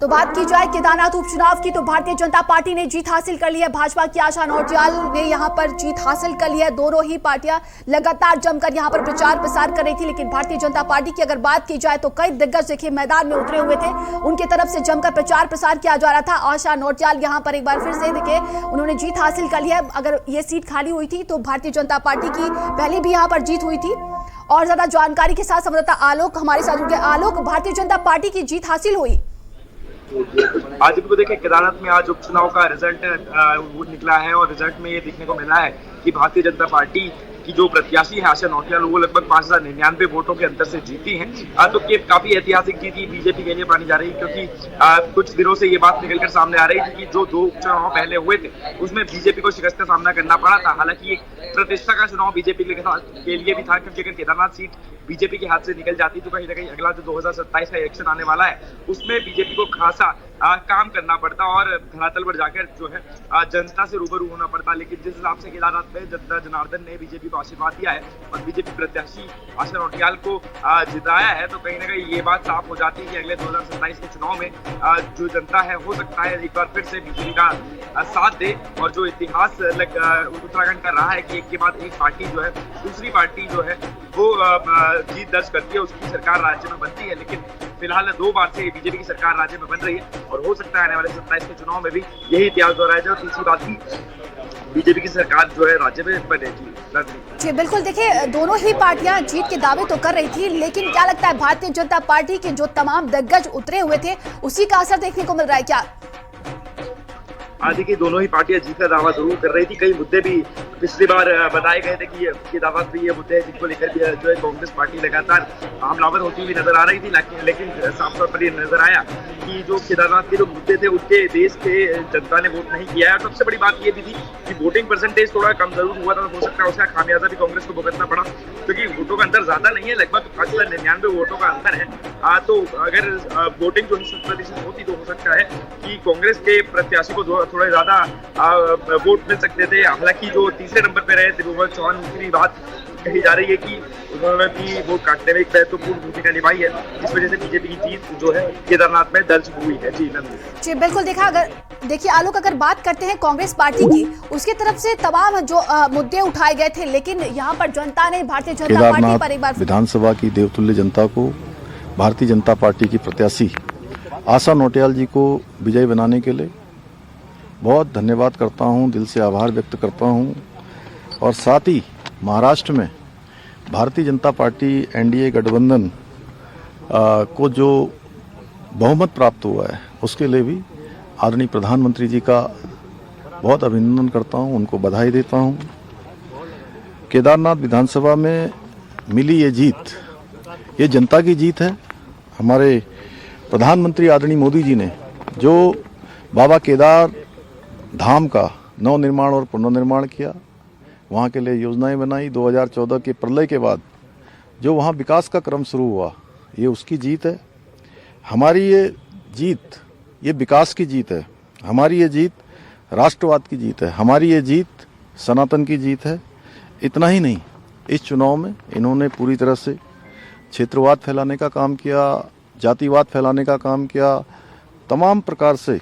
तो बात की जाए केदारनाथ उपचुनाव की, तो भारतीय जनता पार्टी ने जीत हासिल कर ली है। भाजपा की आशा नौटियाल ने यहां पर जीत हासिल कर ली है। दोनों ही पार्टियां लगातार जमकर यहां पर प्रचार प्रसार कर रही थी, लेकिन भारतीय जनता पार्टी की अगर बात की जाए तो कई दिग्गज देखिए मैदान में उतरे हुए थे, उनके तरफ से जमकर प्रचार प्रसार किया जा रहा था। आशा नौटियाल यहां पर एक बार फिर से देखिए उन्होंने जीत हासिल कर ली है। अगर ये सीट खाली हुई थी तो भारतीय जनता पार्टी की पहले भी यहां पर जीत हुई थी। और ज्यादा जानकारी के साथ संवाददाता आलोक हमारे साथ जुड़ गए। आलोक, भारतीय जनता पार्टी की जीत हासिल हुई। आज को देखें, केदारनाथ में आज उपचुनाव का रिजल्ट निकला है और रिजल्ट में ये देखने को मिला है कि भारतीय जनता पार्टी की जो प्रत्याशी है आशा नौटियाल, वो लगभग 5,099 वोटों के अंतर से जीती हैं। तो ये काफी ऐतिहासिक जीत बीजेपी के लिए मानी जा रही है, क्योंकि कुछ दिनों से ये बात निकलकर सामने आ रही थी कि जो 2 उपचुनाव पहले हुए थे उसमें बीजेपी को शिकस्त का सामना करना पड़ा था। हालांकि एक प्रतिष्ठा का चुनाव बीजेपी के लिए भी था, क्योंकि अगर केदारनाथ सीट बीजेपी के हाथ से निकल जाती तो कहीं ना कहीं अगला जो 2027 का इलेक्शन आने वाला है उसमें बीजेपी को खासा काम करना पड़ता और धरातल पर जाकर जो है जनता से रूबरू होना पड़ता। लेकिन जिस हिसाब से केदारनाथ में जनता जनार्दन ने बीजेपी को आशीर्वाद दिया है और बीजेपी प्रत्याशी आशा नौटियाल को जिताया है, तो कहीं ना कहीं ये बात साफ हो जाती है कि अगले 2027 के चुनाव में जो जनता है हो सकता है एक बार फिर से बीजेपी का साथ दे। और जो इतिहास उत्तराखंड का रहा है कि एक के बाद एक पार्टी जो है दूसरी पार्टी जो है वो जीत दर्ज करती है, उसकी सरकार राज्य में बनती है। लेकिन फिलहाल 2 बार से बीजेपी की सरकार राज्य में बन रही है और हो सकता है आने वाले 27 के चुनाव में भी यही इतिहास दोहराया जाए। और तीसरी बात की बीजेपी की सरकार जो है राज्य में बनेगी। जी बिल्कुल, देखिए दोनों ही पार्टियां जीत के दावे तो कर रही थी, लेकिन क्या लगता है भारतीय जनता पार्टी के जो तमाम दिग्गज उतरे हुए थे उसी का असर देखने को मिल रहा है क्या? देखिए दोनों ही पार्टियां जीत का दावा जरूर कर रही थी। कई मुद्दे भी पिछली बार बताए गए थे कि ये दावा भी ये मुद्दे जिनको लेकर जो है कांग्रेस पार्टी लगातार हमलावर होती हुई नजर आ रही थी, लेकिन साफ तौर पर ये नजर आया कि जो केदारनाथ के जो मुद्दे थे उनके देश के जनता ने वोट नहीं किया है। और सबसे बड़ी बात ये भी थी कि वोटिंग परसेंटेज थोड़ा कम जरूर हुआ था, हो सकता है उसका खामियाजा भी कांग्रेस को भुगतना पड़ा, क्योंकि वोटों का अंतर ज्यादा नहीं है, लगभग 599 वोटों का अंतर है। तो अगर वोटिंग जो 100% होती तो हो सकता है कि कांग्रेस के प्रत्याशी को थोड़े ज्यादा वोट मिल सकते थे। हालांकि जो तीसरे नंबर पे रहे त्रिभुवन चौहान की भी बात कही जा रही है कि उन्होंने भी वोट काटने में एक महत्वपूर्ण भूमिका निभाई है, इस वजह से बीजेपी की जीत जो है केदारनाथ में दर्ज हुई है। जी बिल्कुल देखा। अगर देखिए आलोक, अगर बात करते हैं कांग्रेस पार्टी की, उसकी तरफ से तमाम जो मुद्दे उठाए गए थे, लेकिन यहाँ पर जनता ने भारतीय जनता पार्टी पर एक बार विधानसभा की देवतुल्य जनता को भारतीय जनता पार्टी की प्रत्याशी आशा नौटियाल जी को विजयी बनाने के लिए बहुत धन्यवाद करता हूं, दिल से आभार व्यक्त करता हूं। और साथ ही महाराष्ट्र में भारतीय जनता पार्टी एनडीए गठबंधन को जो बहुमत प्राप्त हुआ है उसके लिए भी आदरणीय प्रधानमंत्री जी का बहुत अभिनंदन करता हूं, उनको बधाई देता हूं। केदारनाथ विधानसभा में मिली ये जीत, ये जनता की जीत है। हमारे प्रधानमंत्री आदरणीय मोदी जी ने जो बाबा केदार धाम का नवनिर्माण और पुनर्निर्माण किया, वहाँ के लिए योजनाएं बनाई, 2014 के प्रलय के बाद जो वहाँ विकास का क्रम शुरू हुआ, ये उसकी जीत है। हमारी ये जीत, ये विकास की जीत है। हमारी ये जीत राष्ट्रवाद की जीत है। हमारी ये जीत सनातन की जीत है। इतना ही नहीं, इस चुनाव में इन्होंने पूरी तरह से क्षेत्रवाद फैलाने का काम किया, जातिवाद फैलाने का काम किया, तमाम प्रकार से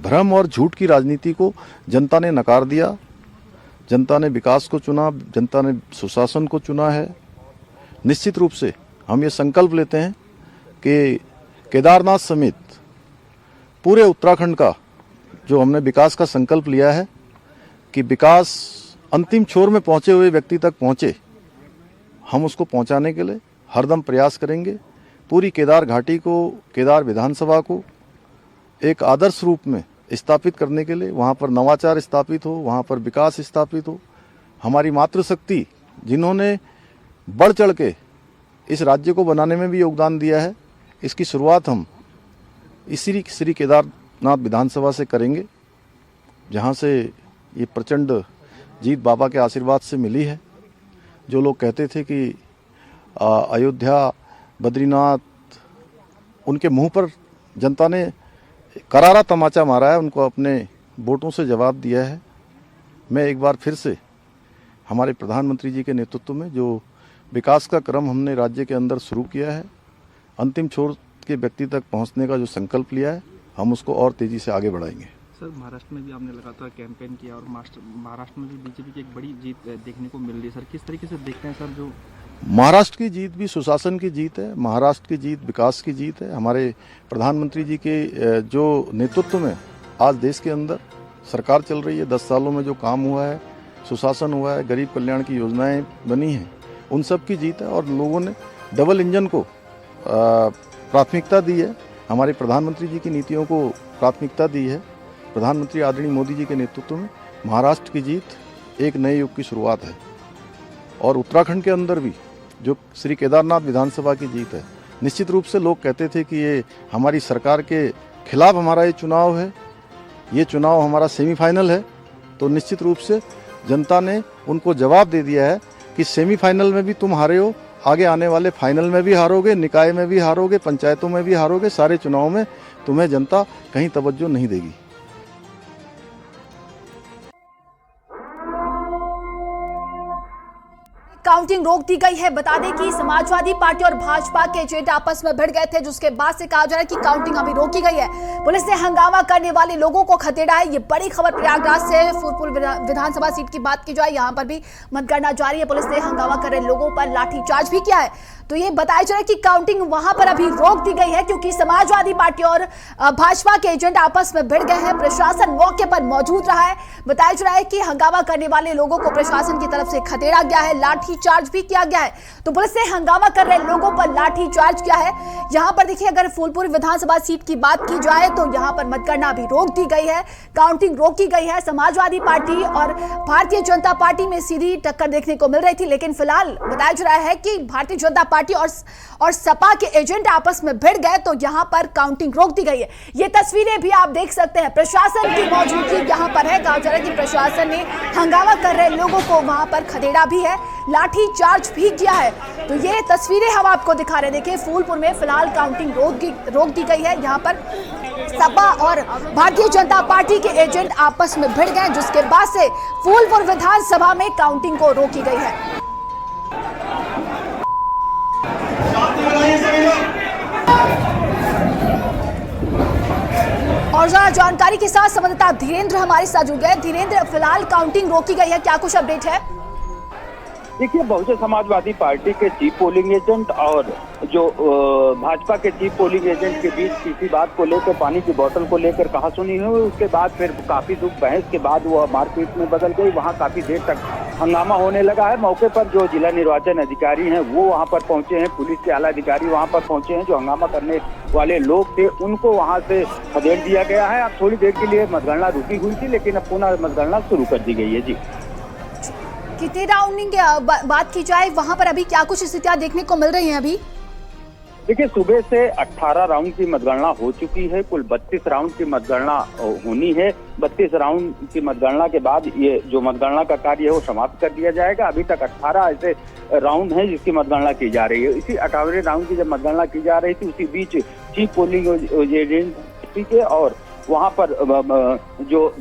भ्रम और झूठ की राजनीति को जनता ने नकार दिया। जनता ने विकास को चुना, जनता ने सुशासन को चुना है। निश्चित रूप से हम ये संकल्प लेते हैं कि केदारनाथ समेत पूरे उत्तराखंड का जो हमने विकास का संकल्प लिया है कि विकास अंतिम छोर में पहुंचे हुए व्यक्ति तक पहुंचे, हम उसको पहुंचाने के लिए हरदम प्रयास करेंगे। पूरी केदार घाटी को, केदार विधानसभा को एक आदर्श रूप में स्थापित करने के लिए, वहाँ पर नवाचार स्थापित हो, वहाँ पर विकास स्थापित हो। हमारी मातृशक्ति जिन्होंने बढ़ चढ़ के इस राज्य को बनाने में भी योगदान दिया है, इसकी शुरुआत हम इसी श्री केदारनाथ विधानसभा से करेंगे, जहाँ से ये प्रचंड जीत बाबा के आशीर्वाद से मिली है। जो लोग कहते थे कि अयोध्या, बद्रीनाथ, उनके मुंह पर जनता ने करारा तमाचा मारा है, उनको अपने वोटों से जवाब दिया है। मैं एक बार फिर से हमारे प्रधानमंत्री जी के नेतृत्व में जो विकास का क्रम हमने राज्य के अंदर शुरू किया है, अंतिम छोर के व्यक्ति तक पहुंचने का जो संकल्प लिया है, हम उसको और तेजी से आगे बढ़ाएंगे। सर, महाराष्ट्र में भी आपने लगातार कैंपेन किया और महाराष्ट्र में भी बीजेपी की एक बड़ी जीत देखने को मिल रही है। सर, किस तरीके से देखते हैं सर? जो महाराष्ट्र की जीत भी सुशासन की जीत है, महाराष्ट्र की जीत विकास की जीत है। हमारे प्रधानमंत्री जी के जो नेतृत्व में आज देश के अंदर सरकार चल रही है, 10 सालों में जो काम हुआ है, सुशासन हुआ है, गरीब कल्याण की योजनाएं बनी हैं, उन सब की जीत है। और लोगों ने डबल इंजन को प्राथमिकता दी है, हमारे प्रधानमंत्री जी की नीतियों को प्राथमिकता दी है। प्रधानमंत्री आदरणीय मोदी जी के नेतृत्व में महाराष्ट्र की जीत एक नए युग की शुरुआत है। और उत्तराखंड के अंदर भी जो श्री केदारनाथ विधानसभा की जीत है, निश्चित रूप से लोग कहते थे कि ये हमारी सरकार के खिलाफ हमारा ये चुनाव है, ये चुनाव हमारा सेमीफाइनल है। तो निश्चित रूप से जनता ने उनको जवाब दे दिया है कि सेमीफाइनल में भी तुम हारे हो, आगे आने वाले फाइनल में भी हारोगे, निकाय में भी हारोगे, पंचायतों में भी हारोगे, सारे चुनाव में तुम्हें जनता कहीं तवज्जो नहीं देगी। काउंटिंग रोक दी गई है। बता दें कि समाजवादी पार्टी और भाजपा के एजेंट आपस में भिड़ गए थे, जिसके बाद से कहा जा रहा है कि काउंटिंग अभी रोकी गई है। पुलिस ने हंगामा करने वाले लोगों को खदेड़ा है। ये बड़ी खबर प्रयागराज से फूलपुर विधानसभा सीट की बात की जाए, यहाँ पर भी मतगणना जारी है। पुलिस ने हंगामा कर रहे लोगों पर लाठीचार्ज भी किया है। तो ये बताया जा रहा है कि काउंटिंग वहां पर अभी रोक दी गई है, क्योंकि समाजवादी पार्टी और भाजपा के एजेंट आपस में भिड़ गए हैं। प्रशासन मौके पर मौजूद रहा है। बताया जा रहा है कि हंगामा करने वाले लोगों को प्रशासन की तरफ से खदेड़ा गया है, लाठी चार्ज भी किया गया है। तो पुलिस ने हंगामा कर रहे लोगों पर लाठी चार्ज किया है। यहाँ पर देखिए, अगर फूलपुर विधानसभा सीट की बात की जाए तो यहाँ पर मतगणना भी रोक दी गई है, काउंटिंग रोकी गई है। समाजवादी पार्टी और भारतीय जनता पार्टी में सीधी टक्कर देखने को मिल रही थी, लेकिन फिलहाल बताया जा रहा है कि भारतीय जनता पार्टी और सपा के एजेंट आपस में भिड़ गए, तो यहाँ पर काउंटिंग रोक दी गई है। ये तस्वीरें भी आप देख सकते हैं, प्रशासन की मौजूदगी यहाँ पर है। कहा जा रहा है कि प्रशासन ने हंगामा कर रहे लोगों को वहां पर खदेड़ा भी है, लाठी चार्ज भी किया है। तो ये तस्वीरें हम आपको दिखा रहे हैं। देखिए, फूलपुर में फिलहाल काउंटिंग रोक दी गई है। यहाँ पर सपा और भारतीय जनता पार्टी के एजेंट आपस में भिड़ गए, जिसके बाद से फूलपुर विधानसभा में काउंटिंग को रोकी गई है। और ज्यादा जानकारी के साथ संवाददाता धीरेन्द्र हमारे साथ जुड़ गए। धीरेन्द्र, फिलहाल काउंटिंग रोकी गई है, क्या कुछ अपडेट है? देखिए, बहुजन समाजवादी पार्टी के चीफ पोलिंग एजेंट और जो भाजपा के चीफ पोलिंग एजेंट के बीच किसी बात को लेकर, पानी की बोतल को लेकर कहासुनी हुई। उसके बाद फिर काफी दुख बहस के बाद वो मारपीट में बदल गई। वहां काफी देर तक हंगामा होने लगा है। मौके पर जो जिला निर्वाचन अधिकारी हैं वो वहां पर पहुंचे हैं, पुलिस के आला अधिकारी वहां पर पहुंचे हैं। जो हंगामा करने वाले लोग थे उनको वहां से खदेड़ दिया गया है। अब थोड़ी देर के लिए मतगणना रुकी हुई थी, लेकिन अब पुनः मतगणना शुरू कर दी गई है। जी, कितने राउंडिंग की बात की जाए, वहां पर अभी क्या कुछ स्थितियां देखने को मिल रही हैं? अभी देखिए, सुबह से 18 राउंड की मतगणना हो चुकी है। कुल 32 राउंड की मतगणना होनी है। 32 राउंड की मतगणना के बाद ये जो मतगणना का कार्य है वो समाप्त कर दिया जाएगा। अभी तक 18 ऐसे राउंड हैं जिसकी मतगणना की जा रही है। इसी 18वें राउंड की जब मतगणना की जा रही थी, उसी बीच चीफ पोलिंग एजेंट के और वहां पर जो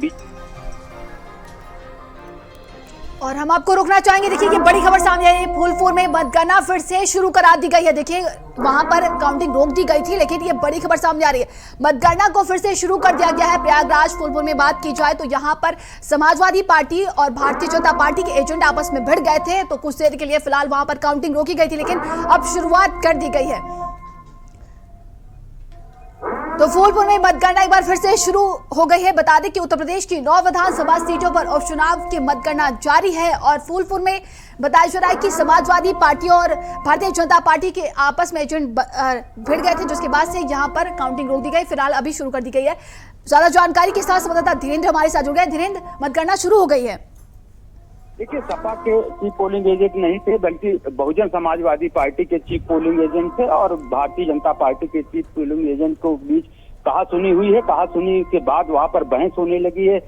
और हम आपको रोकना चाहेंगे। देखिए, ये बड़ी खबर सामने आई है, फूलपुर में मतगणना फिर से शुरू करा दी गई है। देखिए, वहां पर काउंटिंग रोक दी गई थी, लेकिन ये बड़ी खबर सामने आ रही है, मतगणना को फिर से शुरू कर दिया गया है। प्रयागराज फूलपुर में बात की जाए तो यहाँ पर समाजवादी पार्टी और भारतीय जनता पार्टी के एजेंट आपस में भिड़ गए थे, तो कुछ देर के लिए फिलहाल वहां पर काउंटिंग रोकी गई थी, लेकिन अब शुरुआत कर दी गई है। तो फूलपुर में मतगणना एक बार फिर से शुरू हो गई है। बता दें कि उत्तर प्रदेश की 9 विधानसभा सीटों पर उपचुनाव की मतगणना जारी है और फूलपुर में बताया जा रहा है कि समाजवादी पार्टी और भारतीय जनता पार्टी के आपस में एजेंट भिड़ गए थे, जिसके बाद से यहां पर काउंटिंग रोक दी गई, फिलहाल अभी शुरू कर दी गई है। ज्यादा जानकारी के साथ संवाददाता धीरेन्द्र हमारे साथ जुड़ गए। धीरेन्द्र, मतगणना शुरू हो गई है। देखिए, सपा के चीफ पोलिंग एजेंट नहीं थे, बल्कि बहुजन समाजवादी पार्टी के चीफ पोलिंग एजेंट थे और भारतीय जनता पार्टी के चीफ पोलिंग एजेंट को बीच कहासुनी हुई है। कहासुनी के बाद वहां पर बहस होने लगी है।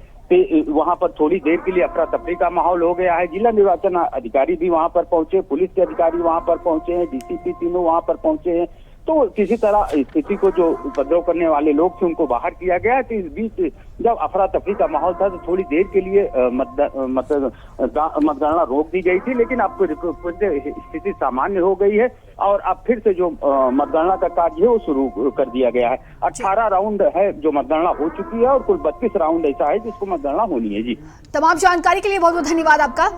वहां पर थोड़ी देर के लिए अफरा तफरी का माहौल हो गया है। जिला निर्वाचन अधिकारी भी वहां पर पहुंचे, पुलिस के अधिकारी वहां पर पहुंचे हैं, डीसीपी तीनों वहां पर पहुंचे हैं। तो किसी तरह स्थिति को जो उपद्रव करने वाले लोग थे उनको बाहर किया गया। तो इस बीच जब अफरा तफरी का माहौल था तो थोड़ी देर के लिए मतगणना रोक दी गई थी, लेकिन अब स्थिति सामान्य हो गई है और अब फिर से जो मतगणना का कार्य है वो शुरू कर दिया गया है। 18 राउंड है जो मतगणना हो चुकी है और कुल 32 राउंड ऐसा है जिसको मतगणना होनी है। जी, तमाम जानकारी के लिए बहुत बहुत धन्यवाद आपका।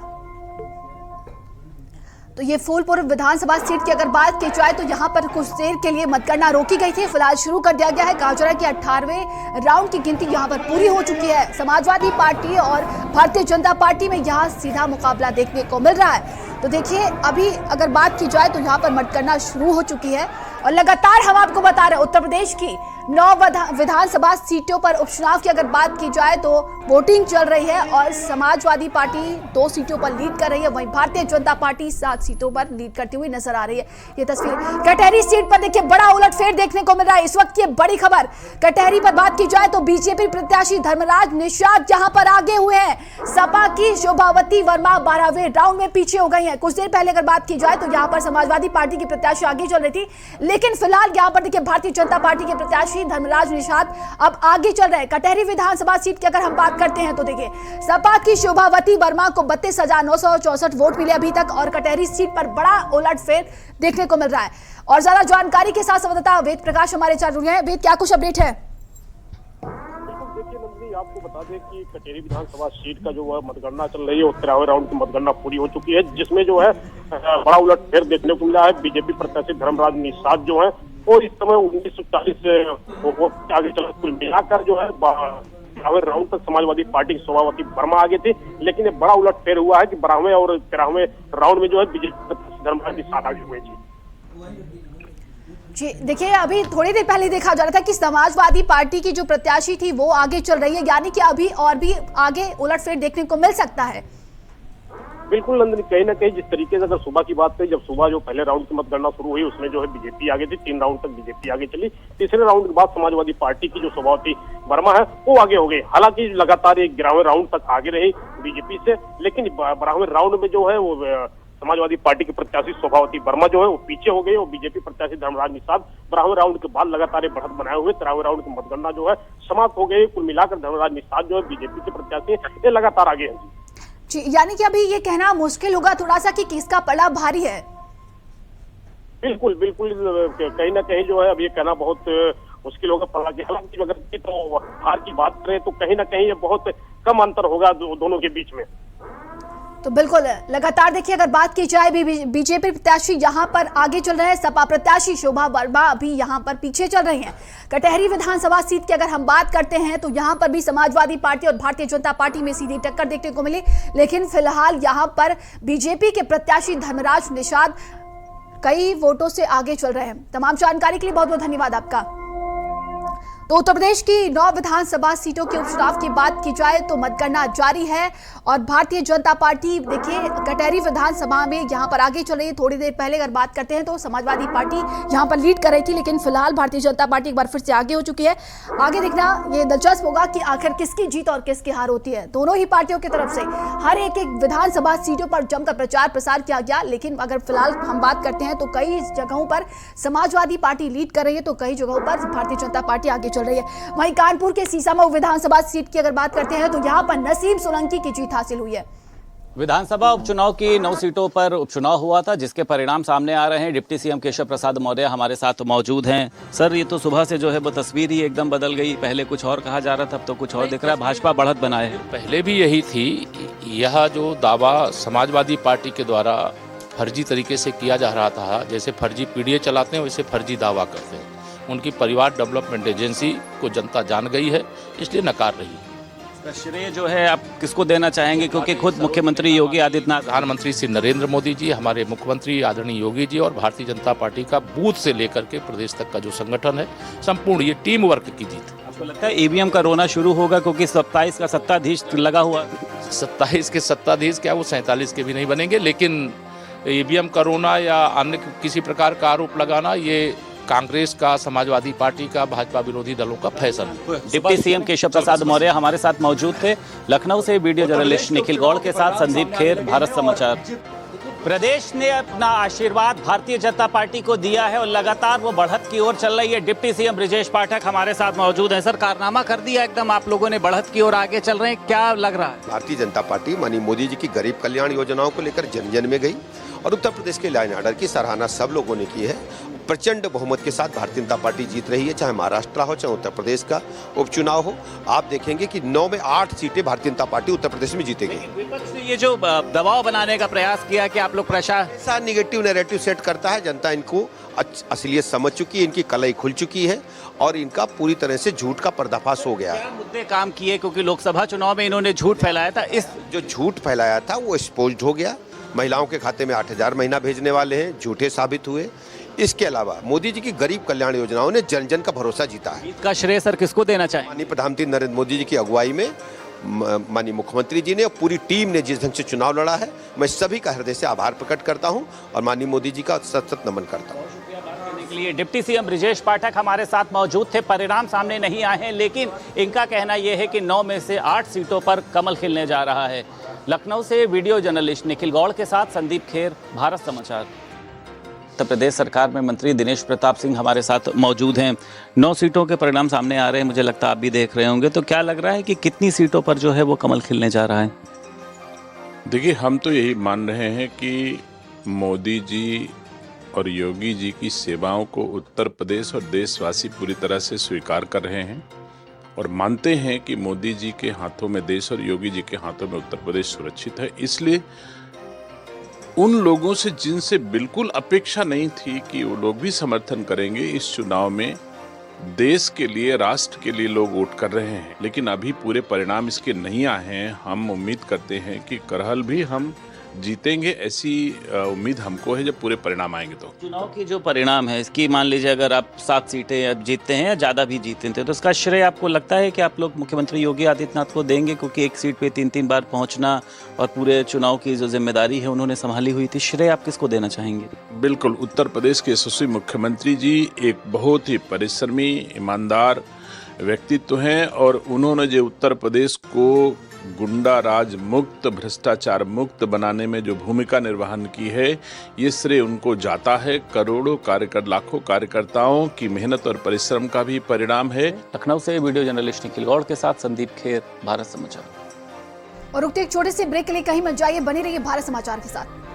तो ये फूलपुर विधानसभा सीट की अगर बात की जाए तो यहाँ पर कुछ देर के लिए मतगणना रोकी गई थी, फिलहाल शुरू कर दिया गया है। कहा जा रहा है कि 18वें राउंड की गिनती यहाँ पर पूरी हो चुकी है। समाजवादी पार्टी और भारतीय जनता पार्टी में यहाँ सीधा मुकाबला देखने को मिल रहा है। तो देखिए, अभी अगर बात की जाए तो यहाँ पर मतगणना शुरू हो चुकी है और लगातार हम आपको बता रहे हैं उत्तर प्रदेश की 9 विधानसभा सीटों पर उपचुनाव की अगर बात की जाए तो वोटिंग चल रही है और समाजवादी पार्टी 2 सीटों पर लीड कर रही है, वहीं भारतीय जनता पार्टी 7 सीटों पर लीड करती हुई नजर आ रही है। ये तस्वीर कटहरी सीट पर देखिए, बड़ा उलटफेर देखने को मिल रहा है इस वक्त। ये बड़ी खबर कटहरी पर बात की जाए तो बीजेपी प्रत्याशी धर्मराज निषाद यहां पर आगे हुए हैं। सपा की शोभावती वर्मा 12वें राउंड में पीछे हो गई है। कुछ देर पहले अगर बात की जाए तो यहाँ पर समाजवादी पार्टी की प्रत्याशी आगे चल रही थी, लेकिन फिलहाल यहाँ पर देखिए भारतीय जनता पार्टी के प्रत्याशी धर्मराज निषाद अब आगे चल रहे हैं। कटहरी विधानसभा सीट की अगर हम बात करते हैं तो देखिए, सपा की शोभावती वर्मा को 32,964 वोट मिले अभी तक और कटहरी सीट पर बड़ा उलटफेर देखने को मिल रहा है। और ज्यादा जानकारी के साथ संवाददाता वेद प्रकाश हमारे साथ जुड़े हैं। वेद, क्या कुछ अपडेट है? देखिए नंदिनी, आपको बता दें कि कटेरी विधानसभा सीट का जो मतगणना चल रही है, 13वें राउंड की मतगणना पूरी हो चुकी है, जिसमें जो है बड़ा उलटफेर देखने को मिला है। बीजेपी प्रत्याशी धर्मराज निषाद जो है वो इस समय 1940 वोट आगे चल, कुल मिलाकर जो है 13वें राउंड तक समाजवादी पार्टी की शोभावती वर्मा आगे थे, लेकिन ये बड़ा उलटफेर हुआ है कि 12वें और 13वें राउंड में जो है बीजेपी धर्मराज निषाद आगे हुए जी। देखिए, अभी थोड़ी देर पहले देखा जा रहा था कि समाजवादी पार्टी की जो प्रत्याशी थी वो आगे चल रही है, यानी कि अभी और भी आगे उलटफेर देखने को मिल सकता है। बिल्कुल नंदिनी, कहीं ना कहीं जिस तरीके से अगर सुबह की बात करें, जब सुबह जो पहले राउंड की मतगणना शुरू हुई उसमें जो है बीजेपी आगे थी, 3 राउंड तक बीजेपी आगे चली। तीसरे राउंड के बाद समाजवादी पार्टी की जो शोभावती वर्मा है वो आगे हो गई। हालांकि लगातार 11वें राउंड तक आगे रही बीजेपी से, लेकिन 12वें राउंड में जो है वो समाजवादी पार्टी के प्रत्याशी शोभावती वर्मा जो है वो पीछे हो गई और बीजेपी प्रत्याशी धर्मराज निषाद 12वें राउंड के बाद लगातार बढ़त बनाए हुए 13वें राउंड की मतगणना जो है समाप्त हो गई। कुल मिलाकर धर्मराज निषाद जो है बीजेपी के प्रत्याशी ये लगातार आगे हैं जी। यानी कि अभी ये कहना मुश्किल होगा थोड़ा सा कि किसका पलड़ा भारी है। बिल्कुल बिल्कुल, कहीं ना कहीं जो है अब ये कहना बहुत मुश्किल होगा पलड़ा की। हालांकि अगर तो हार की बात करें तो कहीं ना कहीं ये बहुत कम अंतर होगा दोनों के बीच में। तो बिल्कुल लगातार देखिए, अगर बात की जाए बीजेपी प्रत्याशी यहां पर आगे चल रहे हैं, सपा प्रत्याशी शोभा वर्मा अभी यहां पर पीछे चल रही हैं। कटहरी विधानसभा सीट की अगर हम बात करते हैं तो यहां पर भी समाजवादी पार्टी और भारतीय जनता पार्टी में सीधी टक्कर देखने को मिली, लेकिन फिलहाल यहां पर बीजेपी के प्रत्याशी धर्मराज निषाद कई वोटों से आगे चल रहे हैं। तमाम जानकारी के लिए बहुत बहुत धन्यवाद आपका। तो उत्तर प्रदेश की 9 विधानसभा सीटों के उपचुनाव की बात की जाए तो मतगणना जारी है और भारतीय जनता पार्टी देखिए कटहरी विधानसभा में यहां पर आगे चल रही है। थोड़ी देर पहले अगर बात करते हैं तो समाजवादी पार्टी यहां पर लीड कर रही थी, लेकिन फिलहाल भारतीय जनता पार्टी एक बार फिर से आगे हो चुकी है। आगे देखना ये दिलचस्प होगा कि आखिर किसकी जीत और किसकी हार होती है। दोनों ही पार्टियों की तरफ से हर एक विधानसभा सीटों पर जमकर प्रचार प्रसार किया गया, लेकिन अगर फिलहाल हम बात करते हैं तो कई जगहों पर समाजवादी पार्टी लीड कर रही है तो कई जगहों पर भारतीय जनता पार्टी आगे चल रही है। वहीं कानपुर के सीसामऊ विधानसभा सीट की अगर बात करते हैं तो यहां पर नसीम सोलंकी की जीत हासिल हुई है। विधानसभा उपचुनाव की 9 सीटों पर उपचुनाव हुआ था, जिसके परिणाम सामने आ रहे हैं। डिप्टी सीएम केशव प्रसाद मौर्य हमारे साथ मौजूद हैं। सर, ये तो सुबह से जो है वो तस्वीर ही एकदम बदल गई। पहले कुछ और कहा जा रहा था, अब तो कुछ और दिख रहा है। भाजपा बढ़त बनाए है। पहले भी यही थी। यह जो दावा समाजवादी पार्टी के द्वारा फर्जी तरीके से किया जा रहा था, जैसे फर्जी पीडीए चलाते हैं वैसे फर्जी दावा करते हैं। उनकी परिवार डेवलपमेंट एजेंसी को जनता जान गई है, इसलिए नकार रही है। इसका श्रेय जो है आप किसको देना चाहेंगे, क्योंकि खुद मुख्यमंत्री योगी आदित्यनाथ, प्रधानमंत्री श्री नरेंद्र मोदी जी, हमारे मुख्यमंत्री आदरणीय योगी जी और भारतीय जनता पार्टी का बूथ से लेकर के प्रदेश तक का जो संगठन है, संपूर्ण ये टीम वर्क की जीत। आपको लगता है ईवीएम का रोना शुरू होगा, क्योंकि 27 का सत्ताधीश लगा हुआ? 27 के सत्ताधीश क्या, वो 47 के भी नहीं बनेंगे, लेकिन ईवीएम का रोना या अन्य किसी प्रकार का आरोप लगाना ये कांग्रेस का, समाजवादी पार्टी का, भाजपा विरोधी दलों का फैशन है। डिप्टी सीएम केशव प्रसाद मौर्य हमारे साथ मौजूद थे। लखनऊ से वीडियो जर्नलिस्ट निखिल गौड़ के साथ संदीप खेर, भारत समाचार। प्रदेश ने अपना आशीर्वाद भारतीय जनता पार्टी को दिया है और लगातार वो बढ़त की ओर चल रही है। डिप्टी सीएम ब्रिजेश पाठक हमारे साथ मौजूद हैं। सर, कारनामा कर दिया एकदम, आप लोगों ने बढ़त की ओर आगे चल रहे हैं, क्या लग रहा है? भारतीय जनता पार्टी माननीय मोदी जी की गरीब कल्याण योजनाओं को लेकर जन जन में गई और उत्तर प्रदेश के लॉ एंड ऑर्डर की सराहना सब लोगों ने की है। प्रचंड बहुमत के साथ भारतीय जनता पार्टी जीत रही है, चाहे महाराष्ट्र हो चाहे उत्तर प्रदेश का उपचुनाव हो। आप देखेंगे कि 9 में 8 सीटें भारतीय जनता पार्टी उत्तर प्रदेश में जीतेगी। विपक्ष ने ये जो दबाव बनाने का प्रयास किया कि आप लोग ऐसा निगेटिव नैरेटिव सेट करता है, जनता इनको असलियत समझ चुकी है, इनकी कलई खुल चुकी है और इनका पूरी तरह से झूठ का पर्दाफाश हो गया है। मुद्दे काम किए, क्योंकि लोकसभा चुनाव में इन्होंने झूठ फैलाया था। इस जो झूठ फैलाया था वो एक्सपोज्ड हो गया। महिलाओं के खाते में 8,000 महीना भेजने वाले हैं, झूठे साबित हुए। इसके अलावा मोदी जी की गरीब कल्याण योजनाओं ने जन जन का भरोसा जीता है। इसका श्रेय सर किसको देना चाहिए? माननीय प्रधानमंत्री नरेंद्र मोदी जी की अगुवाई में माननीय मुख्यमंत्री जी ने और पूरी टीम ने जिस ढंग से चुनाव लड़ा है, मैं सभी का हृदय से आभार प्रकट करता हूं और माननीय मोदी जी का सत सत नमन करता हूं। के लिए डिप्टी सीएम ब्रिजेश पाठक हमारे साथ मौजूद थे। परिणाम सामने नहीं आए हैं, लेकिन इनका कहना यह है कि 9 में से 8 सीटों पर कमल खिलने जा रहा है। लखनऊ से वीडियो जर्नलिस्ट निखिल गौड़ के साथ संदीप खेर, भारत समाचार। उत्तर प्रदेश सरकार में मंत्री दिनेश प्रताप सिंह हमारे साथ मौजूद हैं। 9 सीटों के परिणाम सामने आ रहे हैं, मुझे लगता है आप भी देख रहे होंगे। तो क्या लग रहा है कि कितनी सीटों पर जो है वो कमल खिलने जा रहा है? देखिए, हम तो यही मान रहे हैं कि मोदी जी और योगी जी की सेवाओं को उत्तर प्रदेश और देशवासी पूरी तरह से स्वीकार कर रहे हैं और मानते हैं कि मोदी जी के हाथों में देश और योगी जी के हाथों में उत्तर प्रदेश सुरक्षित है। इसलिए उन लोगों से जिनसे बिल्कुल अपेक्षा नहीं थी कि वो लोग भी समर्थन करेंगे, इस चुनाव में देश के लिए, राष्ट्र के लिए लोग वोट कर रहे हैं, लेकिन अभी पूरे परिणाम इसके नहीं आए हैं। हम उम्मीद करते हैं कि करहल भी हम जीतेंगे, ऐसी उम्मीद हमको है जब पूरे परिणाम आएंगे। तो चुनाव की जो परिणाम है इसकी मान लीजिए अगर आप 7 सीटें जीतते हैं या ज़्यादा भी जीतते हैं तो इसका श्रेय आपको लगता है कि आप लोग मुख्यमंत्री योगी आदित्यनाथ को देंगे, क्योंकि एक सीट पे 3-3 बार पहुंचना और पूरे चुनाव की जो जिम्मेदारी है उन्होंने संभाली हुई थी, श्रेय आप किसको देना चाहेंगे? बिल्कुल, उत्तर प्रदेश के यशस्वी मुख्यमंत्री जी एक बहुत ही परिश्रमी, ईमानदार व्यक्तित्व हैं और उन्होंने जो उत्तर प्रदेश को गुंडा राज मुक्त, भ्रष्टाचार मुक्त बनाने में जो भूमिका निर्वहन की है, ये श्रेय उनको जाता है। करोड़ों कार्यकर्ता, लाखों कार्यकर्ताओं की मेहनत और परिश्रम का भी परिणाम है। लखनऊ से वीडियो जर्नलिस्ट निखिल गौड़ के साथ संदीप खेर, भारत समाचार। और रुकते एक छोटे से ब्रेक के लिए कहीं मत जाइए, बने रहिए भारत समाचार के साथ।